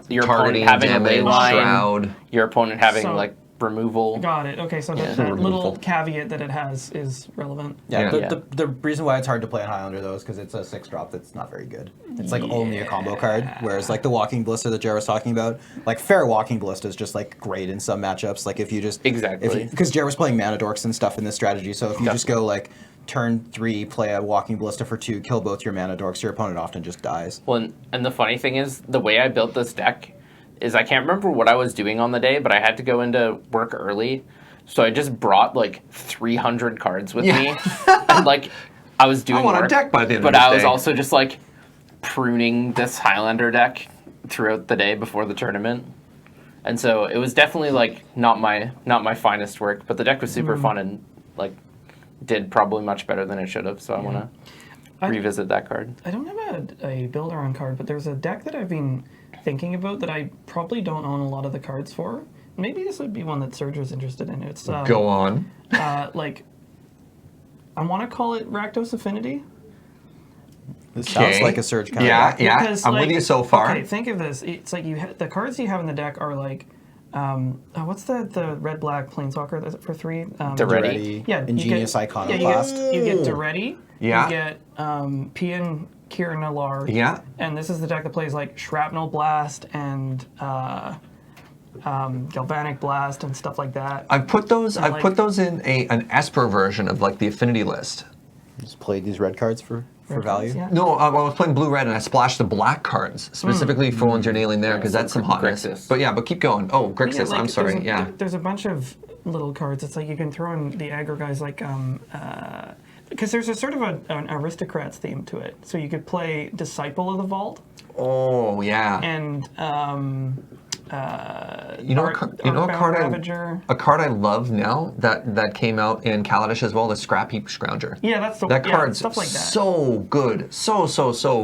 your Targeting, opponent having a damage, ley line, shroud. your opponent having So- like removal. Got it. Okay, so that little caveat that it has is relevant. Yeah, Yeah. The reason why it's hard to play in Highlander, though, is because it's a 6-drop that's not very good. It's like only a combo card, whereas like the Walking Ballista that Jared was talking about, like fair Walking Ballista is just like great in some matchups. Like if you just Exactly. because Jared was playing Mana Dorks and stuff in this strategy, so if you just go like turn 3, play a Walking Ballista for 2, kill both your Mana Dorks, your opponent often just dies. Well, and the funny thing is, the way I built this deck is I can't remember what I was doing on the day, but I had to go into work early, so I just brought like 300 cards with me, and like I was doing want a work, deck by the end of but this I was day. also just like pruning this Highlander deck throughout the day before the tournament, and so it was definitely like not my finest work, but the deck was super fun and like did probably much better than it should have. So I want to revisit that card. I don't have a builder on card, but there's a deck that I've been thinking about that I probably don't own a lot of the cards for. Maybe this would be one that Serge was interested in. It's Go on. like I want to call it Rakdos Affinity. This sounds like a Surge card. Yeah, yeah. Because, I'm like, with you so far. Okay, think of this. It's like the cards you have in the deck are like, what's the red-black planeswalker that's for 3? Ready. Yeah, Ingenious you Iconoclast. get Daretti. Yeah. You get Pian Kirinalar. Yeah. And this is the deck that plays like Shrapnel Blast and Galvanic Blast and stuff like that. I've put those. And, I've like- put those in an Esper version of like the affinity list. Just played these red cards for value. Yeah. No, I was playing blue-red and I splashed the black cards specifically for ones you're nailing there because that's some hotness. Grixis. But keep going. Oh, Grixis. like, I'm sorry. There's a bunch of little cards. It's like you can throw in the aggro guys like because there's a sort of an aristocrats theme to it. So you could play Disciple of the Vault Oh yeah. and You know, Ravager. a card I love now that came out in Kaladesh as well, the Scrap Heap Scrounger. Yeah, that's the That card's stuff like that. so good, so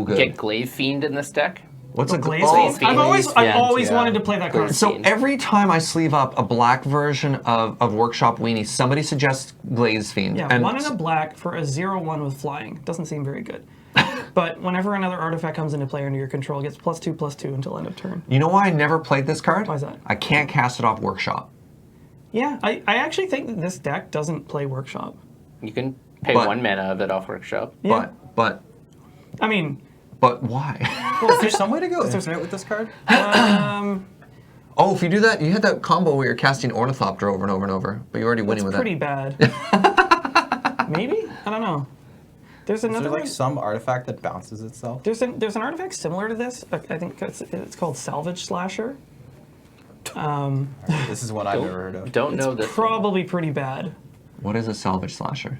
good. Get Glaive Fiend in this deck. What's a Glaze oh, Fiend? I've always yeah. wanted to play that card. Glaze So Fiend. every time I sleeve up a black version of Workshop Weenie, somebody suggests Glaze Fiend. Yeah, and 1 and a black for a 0/1 with flying. Doesn't seem very good. But whenever another artifact comes into play under your control, it gets +2/+2 until end of turn. You know why I never played this card? Why is that? I can't cast it off Workshop. Yeah, I actually think that this deck doesn't play Workshop. You can pay But- 1 mana of it off Workshop. Yeah. But I mean, why? Is there some way to go infinite with this card? Oh, if you do that, you had that combo where you're casting Ornithopter over and over and over, but you're already winning it's with pretty that. bad. Maybe? I don't know. There's Is another there like one. some artifact that bounces itself? There's an artifact similar to this. I think it's called Salvage Slasher. This is one I've never heard of. Don't know this. Probably pretty bad. What is a Salvage Slasher?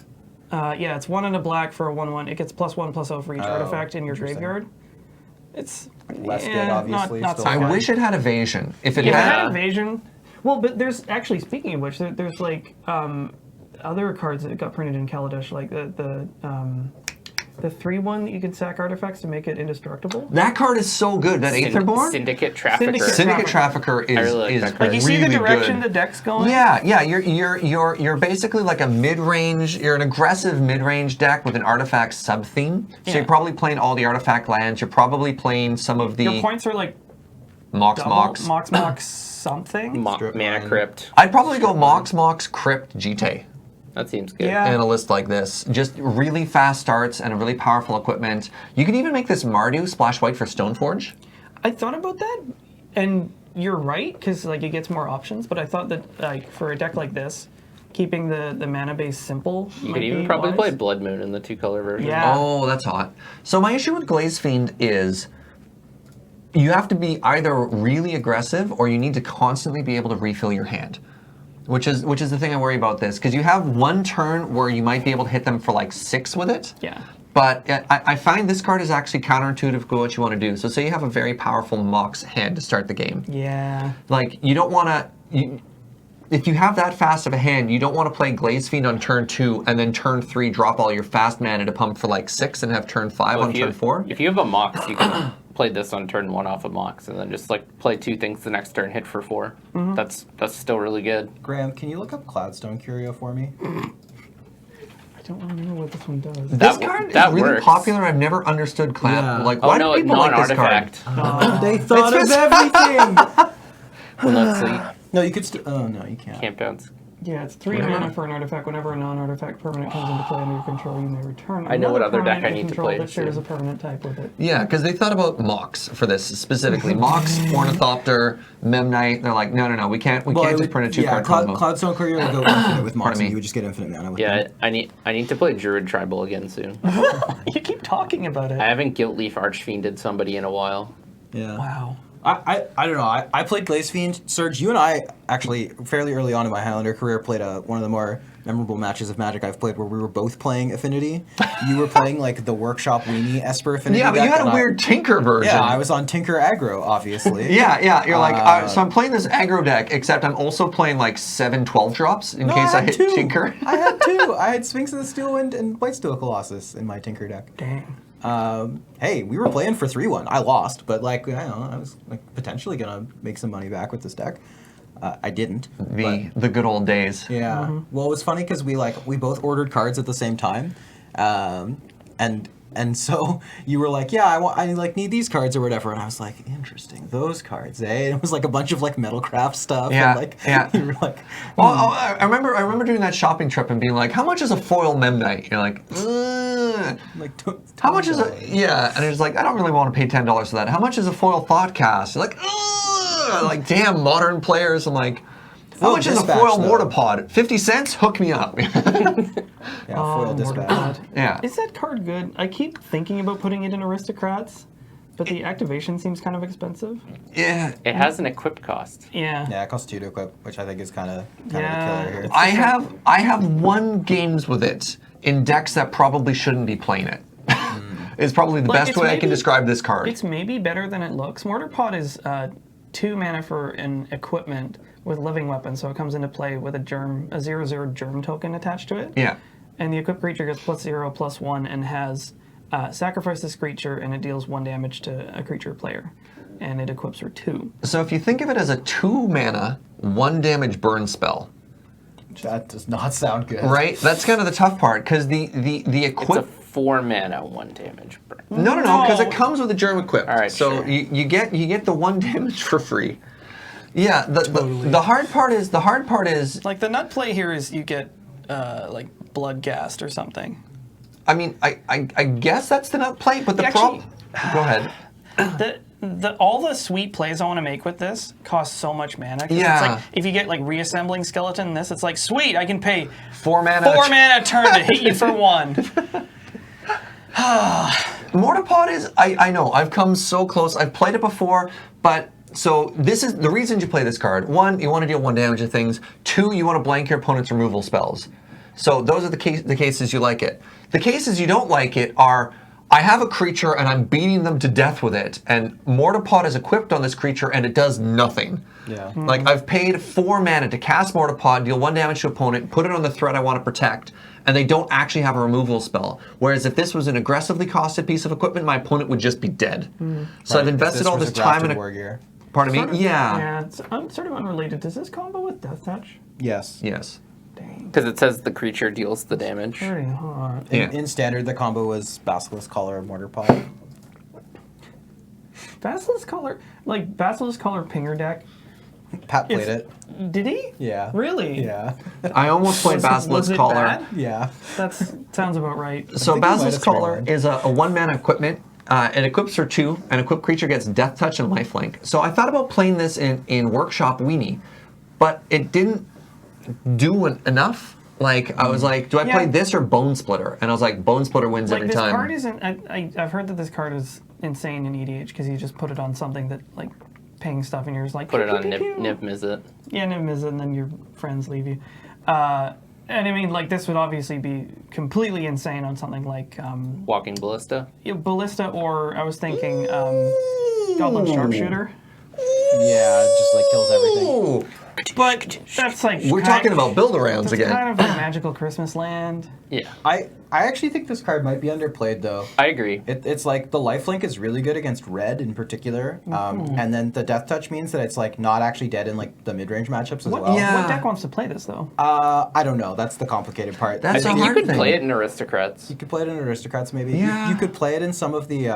Yeah, it's 1 and a black for a 1/1. It gets +1/+0 for each artifact in your interesting. graveyard. It's Less good, obviously, Not still so I fun. wish it had evasion. If it If it had, had evasion. Well, but there's actually, speaking of which, there's like other cards that got printed in Kaladesh, like the 3/1 that you can sack artifacts to make it indestructible. that card is so good. That Aetherborn? Syndicate Trafficker. Syndicate Trafficker is really like is that card. Like you see the really direction good. the deck's going. Yeah, you're basically like a mid-range. You're an aggressive mid-range deck with an artifact sub-theme. So Yeah. you're probably playing all the artifact lands. You're probably playing some of the. Your points are like Mox double Mox. Mox something. Strip Mana mine. Crypt. I'd probably go Mox Crypt GT That seems good. Yeah. in a list like this. Just really fast starts and a really powerful equipment. You could even make this Mardu splash white for Stoneforge. I thought about that, and you're right because like it gets more options. But I thought that like for a deck like this, keeping the mana base simple. You could even probably play Blood Moon in the 2-color version. Yeah. Oh, that's hot. So my issue with Glaze Fiend is you have to be either really aggressive or you need to constantly be able to refill your hand. Which is the thing I worry about this, because you have one turn where you might be able to hit them for like 6 with it. Yeah. But I find this card is actually counterintuitive to what you want to do. So say you have a very powerful Mox hand to start the game. Yeah. Like, you don't want to... If you have that fast of a hand, you don't want to play Glaze Fiend on turn 2 and then turn 3 drop all your fast mana to pump for like 6 and have turn 5 on turn 4. If you have a Mox, you can play this on turn 1 off of Mox and then just like play 2 things the next turn, hit for 4. That's still really good. Graham, can you look up Cloudstone Curio for me? I don't remember what this one does. This card is really works. popular. I've never understood clan. Yeah. Like, Oh why no, do people like this card? non-artifact. They thought of everything! Well, let's see. No, you could still... Oh, no, you can't. Can't bounce. Yeah, it's 3 mana for an artifact. Whenever a non-artifact permanent comes into play under your control, you may return. I know what another other deck permanent I you need to control play that shares soon. a permanent type with it. Yeah, because they thought about Mox for this specifically. Mox, Ornithopter, Memnite. They're like, no, we can't just print a 2-card combo. Cloudstone Courier would go infinite with Mox, Pardon me. and you would just get infinite mana with Yeah, them. I need to play Druid Tribal again soon. You keep talking about it. I haven't Guilt Leaf Archfiended somebody in a while. Yeah. Wow. I don't know. I played Glaze Fiend. Serge, you and I actually fairly early on in my Highlander career played one of the more memorable matches of Magic I've played, where we were both playing Affinity. You were playing like the Workshop Weenie Esper Affinity. Yeah, but you deck, had and a weird Tinker version. Yeah, I was on Tinker Aggro, obviously. Yeah. You're like, so I'm playing this aggro deck, except I'm also playing like 7 12 drops in case I had hit two. Tinker. I had 2. I had Sphinx of the Steelwind and Whitesteel Colossus in my Tinker deck. Dang. Hey, we were playing for 3-1. I lost, but like, I don't know, I was like potentially gonna make some money back with this deck. I didn't. The good old days. Yeah. Well, it was funny because we both ordered cards at the same time, and so you were like, yeah, I need these cards or whatever, and I was like, interesting, those cards, eh? And it was like a bunch of like Metalcraft stuff. Yeah, And, like, yeah. You were like, Well, I remember doing that shopping trip and being like, how much is a foil Memnite? You're like, like how much is a... Yeah, and it's like, I don't really want to pay $10 for that. How much is a foil Thoughtcast? You're like, like, damn, modern players. I'm like, how much is a Dispatch, foil though. Mortipod? 50 cents? Hook me up. Yeah, foil dispatch. Yeah. Is that card good? I keep thinking about putting it in Aristocrats, but the activation seems kind of expensive. Yeah. It has an equip cost. Yeah. Yeah, it costs 2 to equip, which I think is kind of Yeah. the killer here. I have won games with it in decks that probably shouldn't be playing it. Is probably the Like, best it's way I can maybe- describe this card. It's maybe better than it looks. Mortarpod is 2 mana for an equipment with living weapon, so it comes into play with a 0/0 germ token attached to it. Yeah. And the equipped creature gets +0/+1 and has sacrifice this creature and it deals 1 damage to a creature player. And it equips for 2. So if you think of it as a 2 mana, 1 damage burn spell, That does not sound good. right? That's kind of the tough part, because the It's a equip... 4 mana, 1 damage burn. No, because it comes with a germ equip. All right, so sure. you get the 1 damage for free. Yeah, the hard part is Like the nut play here is you get like Bloodghast or something. I mean, I guess that's the nut plate, but the Actually- problem... Go ahead. All the sweet plays I want to make with this cost so much mana. 'Cause Yeah. It's like, if you get like reassembling skeleton, it's like, sweet, I can pay 4 mana. 4 mana a turn to hit you for 1. Mortipod is, I know, I've come so close. I've played it before, but so this is the reason you play this card. 1, you want to deal 1 damage to things. 2, you want to blank your opponent's removal spells. So those are the cases you like it. The cases you don't like it are, I have a creature and I'm beating them to death with it, and Mortipod is equipped on this creature and it does nothing. Yeah. Like, I've paid 4 mana to cast Mortipod, deal 1 damage to opponent, put it on the threat I want to protect, and they don't actually have a removal spell. Whereas if this was an aggressively costed piece of equipment, my opponent would just be dead. So I've invested all this time in War Gear. Pardon me? Sort of- Yeah. Yeah, I'm sort of unrelated. Does this combo with Death Touch? Yes. Yes. Dang. Because it says the creature deals the damage. Pretty hard. Yeah. In standard, the combo was Basilisk Collar, Mortar Pod. Basilisk Color, Basilisk Color Pinger deck. Pat played it. Did he? Yeah. Really? Yeah. I almost played Was Basilisk it Collar. bad? Yeah. That sounds about right. So think you might have Basilisk Collar streamlined. is a 1-mana equipment. It equips for 2. An equipped creature gets Death Touch and Lifelink. So I thought about playing this in Workshop Weenie, but it didn't do enough. Like, I was like, do I play Yeah. this or Bone Splitter? And I was like, Bone Splitter wins Like every this time. card isn't. I've heard that this card is insane in EDH because you just put it on something that like ping stuff and you're just like Put it on pew, pew, pew. Nib Mizzet. Yeah, Nib Mizzet, and then your friends leave you. And I mean, like this would obviously be completely insane on something like Walking Ballista. Ballista, or I was thinking Goblin Sharpshooter. Yeah, it just like kills everything. Ooh, But that's like we're talking about build-arounds that's again. kind of like Magical Christmas Land. Yeah, I actually think this card might be underplayed though. I agree. It's like the lifelink is really good against red in particular, and then the death touch means that it's like not actually dead in like the mid-range matchups as well. yeah. What deck wants to play this though? I don't know. That's the complicated part. That's I think a you hard could thing. play it in Aristocrats. You could play it in Aristocrats maybe. Yeah. You could play it in some of the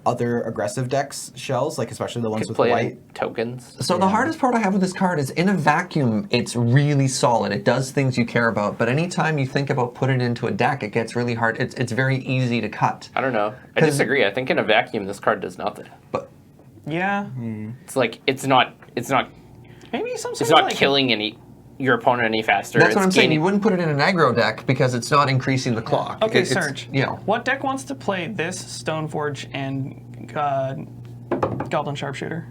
other aggressive decks shells, like especially the ones Could with play it white. in tokens. So the hardest part I have with this card is in a vacuum, it's really solid. It does things you care about. But anytime you think about putting it into a deck, it gets really hard. It's very easy to cut. I don't know. I 'Cause- disagree. I think in a vacuum, this card does nothing. But Yeah, It's like it's not maybe some. it's sort not of like killing your opponent any faster. that's what It's I'm saying. gaining- You wouldn't put it in an aggro deck because it's not increasing the clock. Okay, It's- Serge. You know. What deck wants to play this Stoneforge and Goblin Sharpshooter?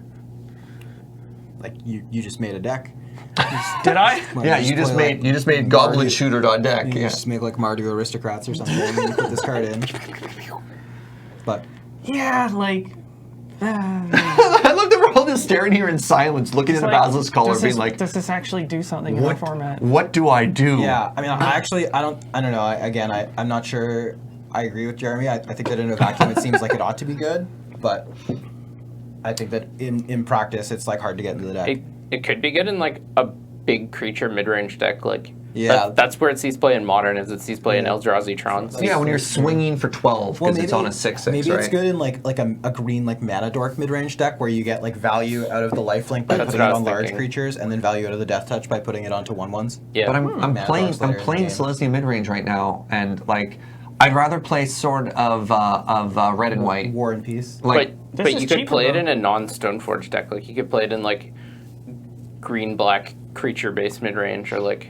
Like you just made a deck. Did I? Well, Yeah, you just play, made like, Goblin Mardu- Shooter.deck. You Yeah. just make like Mardu Aristocrats or something, and then you put this card in. But Yeah, like. I love that we're all just staring here in silence, looking at a Basilisk Collar, does being this, like, does this actually do something in our what, format? what do I do? yeah, I mean, I don't know. I'm not sure. I agree with Jeremy. I think that in a vacuum, it seems like it ought to be good, but I think that in practice, it's like hard to get into the deck. It could be good in like a big creature mid-range deck. Like Yeah. that's where it sees play in Modern. Is it sees play in Eldrazi Trons. Yeah, when you're swinging for 12 because it's on a 6/6, maybe right? it's good in like a green like mana dork mid range deck where you get like value out of the lifelink by That's putting what I it was on large thinking. creatures, and then value out of the death touch by putting it onto 1/1s. Yeah, But I'm Mana playing Dark Slayer in the game. Celestia midrange right now, and like I'd rather play Sword of Red and White. War and Peace. Like but is you could cheaper, play it though. in a non-Stoneforge deck. Like you could play it in like green-black creature-based mid-range or like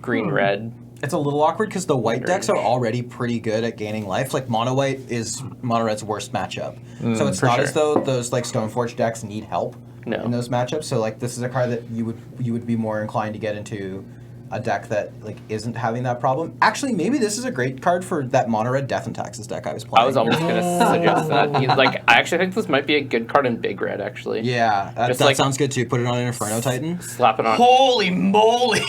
green-red. It's a little awkward because the white decks are already pretty good at gaining life. Like mono white is mono red's worst matchup, so it's for not sure. as though those like Stoneforge decks need help No. in those matchups. So like this is a card that you would be more inclined to get into a deck that like isn't having that problem. Actually, maybe this is a great card for that mono red Death and Taxes deck I was playing. I was almost going to suggest that. Like, I actually think this might be a good card in Big Red, actually. Yeah, that Just like- sounds good too. Put it on an Inferno Titan. Slap it on. Holy moly!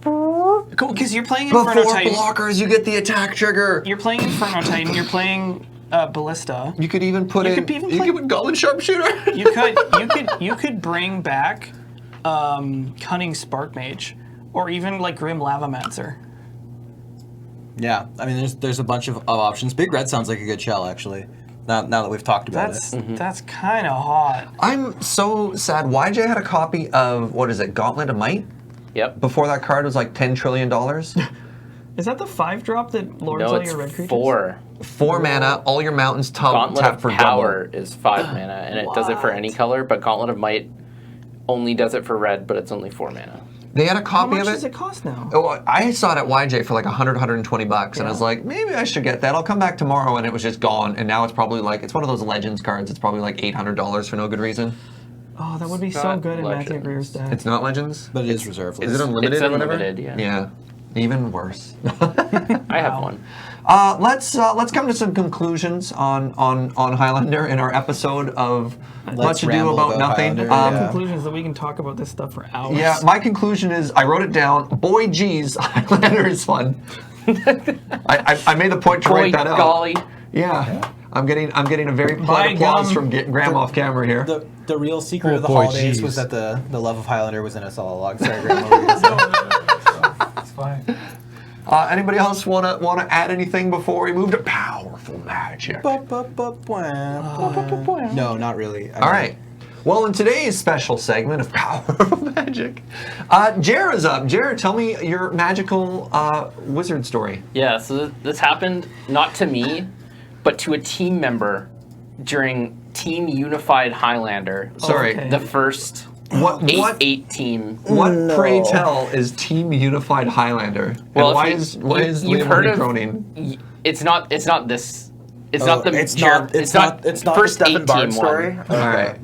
Cool, because you're playing Inferno before Titan. blockers, you get the attack trigger. You're playing Inferno Titan. You're playing Ballista. You could even put You in. could even You play- could put Goblin Sharpshooter. You could bring back Cunning Spark Mage, or even like Grim Lavamancer. Yeah, I mean, there's a bunch of options. Big Red sounds like a good shell, actually. Now that we've talked about That's kind of hot. I'm so sad. YJ had a copy of what is it, Gauntlet of Might? Yep. Before that card was like $10 trillion. Is that the 5-drop that lords No, all it's your red creatures? 4. 4 mana, all your mountains Gauntlet tap of for Power is 5 mana, and it does it for any color, but Gauntlet of Might only does it for red, but it's only 4 mana. double. They had a How copy much of it. does it cost now? Oh, I saw it at YJ for like $120, and I was Yeah. like, maybe I should get that. I'll come back tomorrow, and it was just gone. And now it's probably like, it's one of those Legends cards. It's probably like $800 for no good reason. Oh, that would be so not good in Matthew Legends. Greer's deck. It's not Legends? but it is reserved. Is it unlimited It's or whatever? unlimited, yeah. Yeah. Even worse. I have one. Let's come to some conclusions on Highlander in our episode of Much Ado ramble About about Nothing. Highlander, My yeah. conclusion is that we can talk about this stuff for hours. Yeah, my conclusion is I wrote it down. Boy, geez, Highlander is fun. I made the point to Boy, write that out. golly. Yeah. I'm getting a very By polite applause gum. from Graham off camera here. The real secret Oh, of the boy, holidays geez. was that the love of Highlander was in us all along. Sorry, Graham. what were you gonna say? It's fine. Anybody else wanna add anything before we move to powerful magic. No, not really. All right. Well, in today's special segment of Powerful Magic, Jared's up. Jared, tell me your magical wizard story. Yeah, so this happened not to me, but to a team member during Team Unified Highlander. Sorry. Okay. The first What 8 team. What pray tell is Team Unified Highlander? Well, and why if is you've Liam heard Marty of- Cronin? It's not this. It's Oh, not the. it's not the first Stefan 8 Bard team story. one. All right.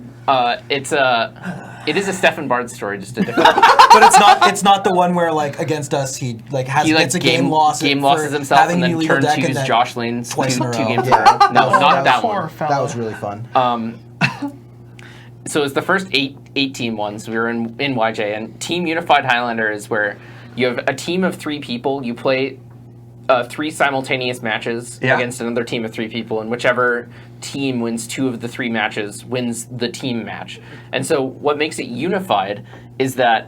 It is a Stefan Bard story, just a different. But it's not the one where like against us he gets a game loss. losses himself and then turn 2's Josh Lane's twice in a row. two games in Yeah. a row. No, not that Poor one. fella. That was really fun. So it's the first 8 team ones. We were in YJ, and Team Unified Highlander is where you have a team of 3 people. You play 3 simultaneous matches against another team of 3 people, and whichever team wins 2 of the 3 matches wins the team match. And so what makes it unified is that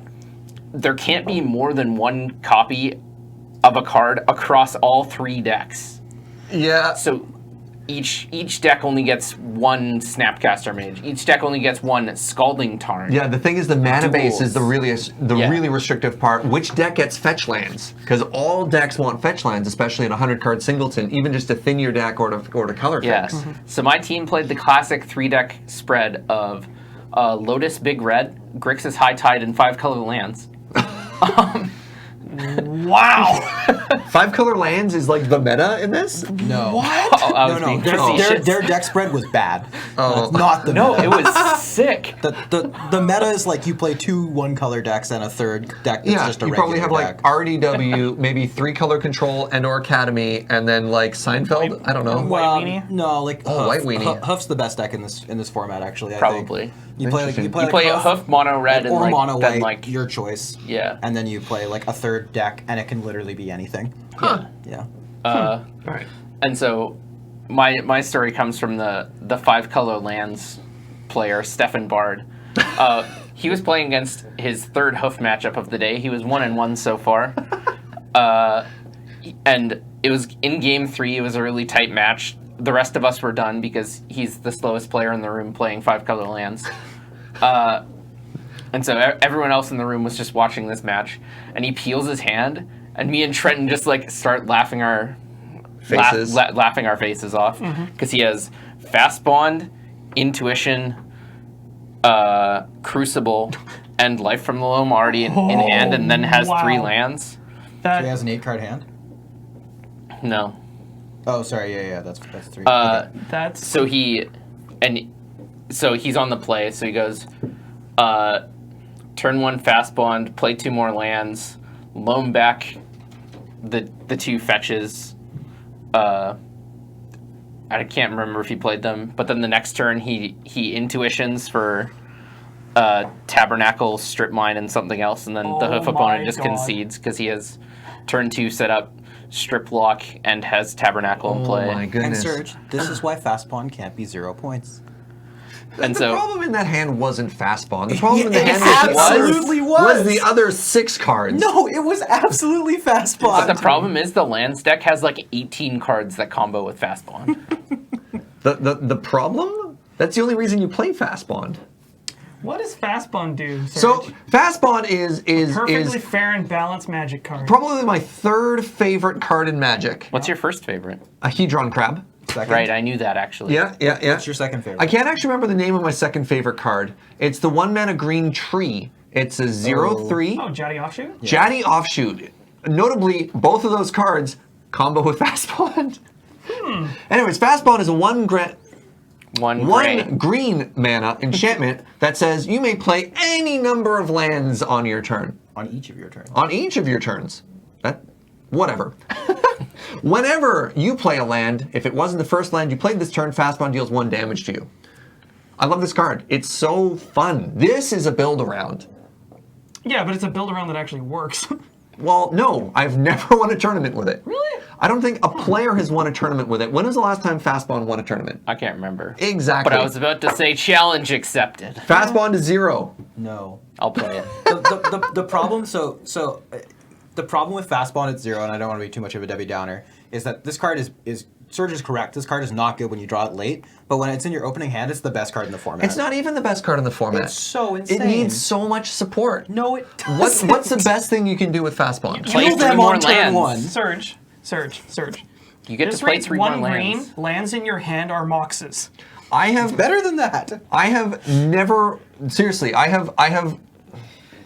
there can't be more than 1 copy of a card across all 3 decks. Yeah. So each deck only gets 1 Snapcaster Mage. Each deck only gets 1 Scalding Tarn. Yeah, the thing is the mana base Duels. is the really restrictive part. Which deck gets fetch lands? Because all decks want fetch lands, especially in a 100-card singleton, even just to thin your deck or to color Yes. fix. So my team played the classic 3-deck spread of Lotus Big Red, Grixis High Tide, and 5 color lands. Wow. 5 color lands is like the meta in this? No. Oh, I was No, being their facetious. deck spread was bad. Oh. That's not the No, meta. it was sick. The meta is like you play 2 1-color decks and a third deck that's Yeah, just a you regular probably have like deck. RDW, maybe 3 color control and or Academy, and then like Seinfeld. I don't know. White Weenie? No, like Huff. White Weenie. Huff's the best deck in this format actually. I Probably. think. You play Interesting. You play a Huff mono red and or like mono then white, like your choice. Yeah. And then you play like a third deck, and it can literally be anything. Huh. Yeah. All right. And so my story comes from the 5 color lands player, Stefan Bard. He was playing against his 3rd Hoof matchup of the day. He was 1-1 so far. And it was in game 3, it was a really tight match. The rest of us were done because he's the slowest player in the room playing 5 color lands. And so everyone else in the room was just watching this match, and he peels his hand, and me and Trenton just like start laughing our Faces. laughing our faces off because he has Fast Bond, Intuition, Crucible, and Life from the Loam already in hand, and then has 3 wow. lands. He That has an 8-card hand. No, Oh, sorry. Yeah, that's 3. that's so he's on the play. So he goes, turn 1 Fast Bond, play 2 more lands, loam back the 2 fetches. I can't remember if he played them, but then the next turn he intuitions for Tabernacle, Strip Mine, and something else, and then the Oh Hoof opponent my just God. concedes because he has turn 2 set up Strip Lock and has Tabernacle in play. Oh my And goodness. Serge, this is why Fast Pawn can't be 0 points. And the so problem in that hand wasn't Fast Bond. The problem in the It hand absolutely was was. the other 6 cards. No, it was absolutely Fast Pawn. But the problem is the lands deck has like 18 cards that combo with Fast Bond. The problem? That's the only reason you play Fast Bond. what does Fastbone do? Serge? So Fast Bond is perfectly fair and balanced magic card. probably my 3rd favorite card in Magic. What's your first favorite? A Hedron Crab. Second. Right, I knew that actually. Yeah. What's your second favorite? I can't actually remember the name of my 2nd favorite card. It's the 1-mana green tree. It's a 0/3 Oh, Jaddy Offshoot? Jaddy Offshoot. Notably, both of those cards combo with Fast Bond. Anyways, Fast Bond is a 1 green mana enchantment that says you may play any number of lands on your turn. On each of your turns. On each of your turns. Whatever. Whenever you play a land, if it wasn't the first land you played this turn, Fast Bond deals 1 damage to you. I love this card. It's so fun. This is a build around. Yeah, but it's a build around that actually works. Well, no, I've never won a tournament with it. Really? I don't think a player has won a tournament with it. When was the last time Fast Bond won a tournament? I can't remember. Exactly. But I was about to say challenge accepted. Fast Bond is 0. No. I'll play it. The problem, the problem with Fast Bond at 0, and I don't want to be too much of a Debbie Downer, is that this card is Serge is correct. This card is not good when you draw it late, but when it's in your opening hand, it's the best card in the format. It's not even the best card in the format. It's so insane. It needs so much support. No, it doesn't. What's the best thing you can do with fast bond? Play Kill 3 them more on turn lands. 1. Surge. You get to This play reads 3 more 1 lands. green, lands in your hand are Moxes. I have Better than that. I have never seriously. I have.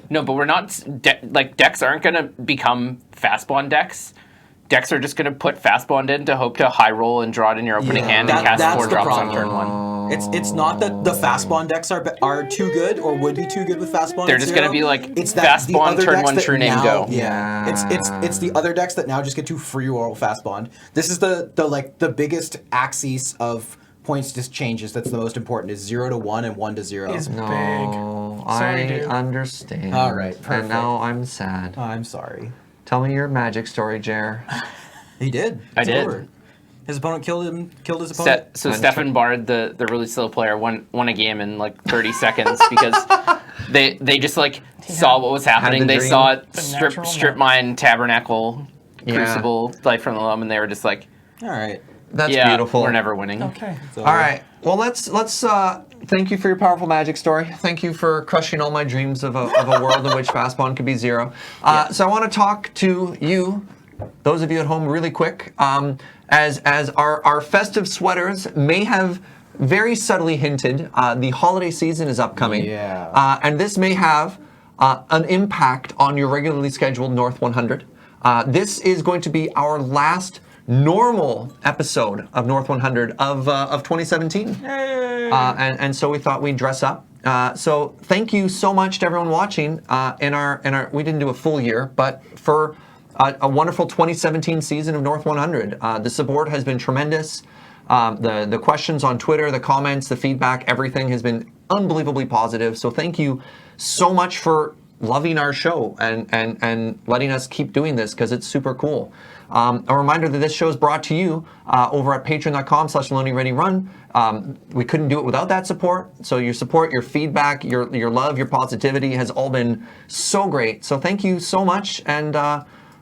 No, but we're not like decks aren't going to become fast bond decks. Decks are just going to put fast bond in to hope to high roll and draw it in your opening hand and cast that's 4 the drops on problem. turn 1. It's not that the fast bond decks are too good or would be too good with fast bond. They're at just 0. going to be like It's that fast the bond other turn decks 1 that true name now- go. Yeah, it's the other decks that now just get to free roll fast bond. This is the biggest axis of points just changes. That's the most important. Is 0 to 1 and 1 to 0. Is No, big. Sorry, I dude. understand. All right, And perfect. now I'm sad. Oh, I'm sorry. Tell me your magic story, Jer. He did. I It's did. over. His opponent killed his opponent. So Stefan Bard, the really slow player, won a game in like 30 seconds because they just like saw what was happening. the They dream. saw it The strip natural mine, tabernacle, Yeah. crucible, light from the loam, and they were just like, All right. That's yeah, beautiful. we're never winning. Okay. So, All right. Well, let's thank you for your powerful magic story. Thank you for crushing all my dreams of a world in which fast bond could be 0. So I want to talk to you, those of you at home, really quick. As our festive sweaters may have very subtly hinted, the holiday season is upcoming. Yeah. And this may have an impact on your regularly scheduled North 100. This is going to be our last normal episode of North 100 of 2017. And so we thought we'd dress up. So thank you so much to everyone watching in our we didn't do a full year, but for a wonderful 2017 season of North 100. The support has been tremendous. The questions on Twitter, the comments, the feedback, everything has been unbelievably positive. So thank you so much for loving our show and letting us keep doing this because it's super cool. A reminder that this show is brought to you over at patreon.com/LoadingReadyRun. We couldn't do it without that support. So your support, your feedback, your love, your positivity has all been so great. So thank you so much. And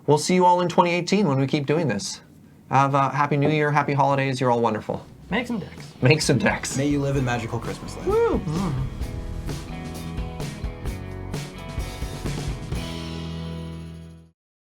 we'll see you all in 2018 when we keep doing this. Have a happy New Year, happy holidays. You're all wonderful. Make some decks. Make some decks. May you live in magical Christmas land. Woo.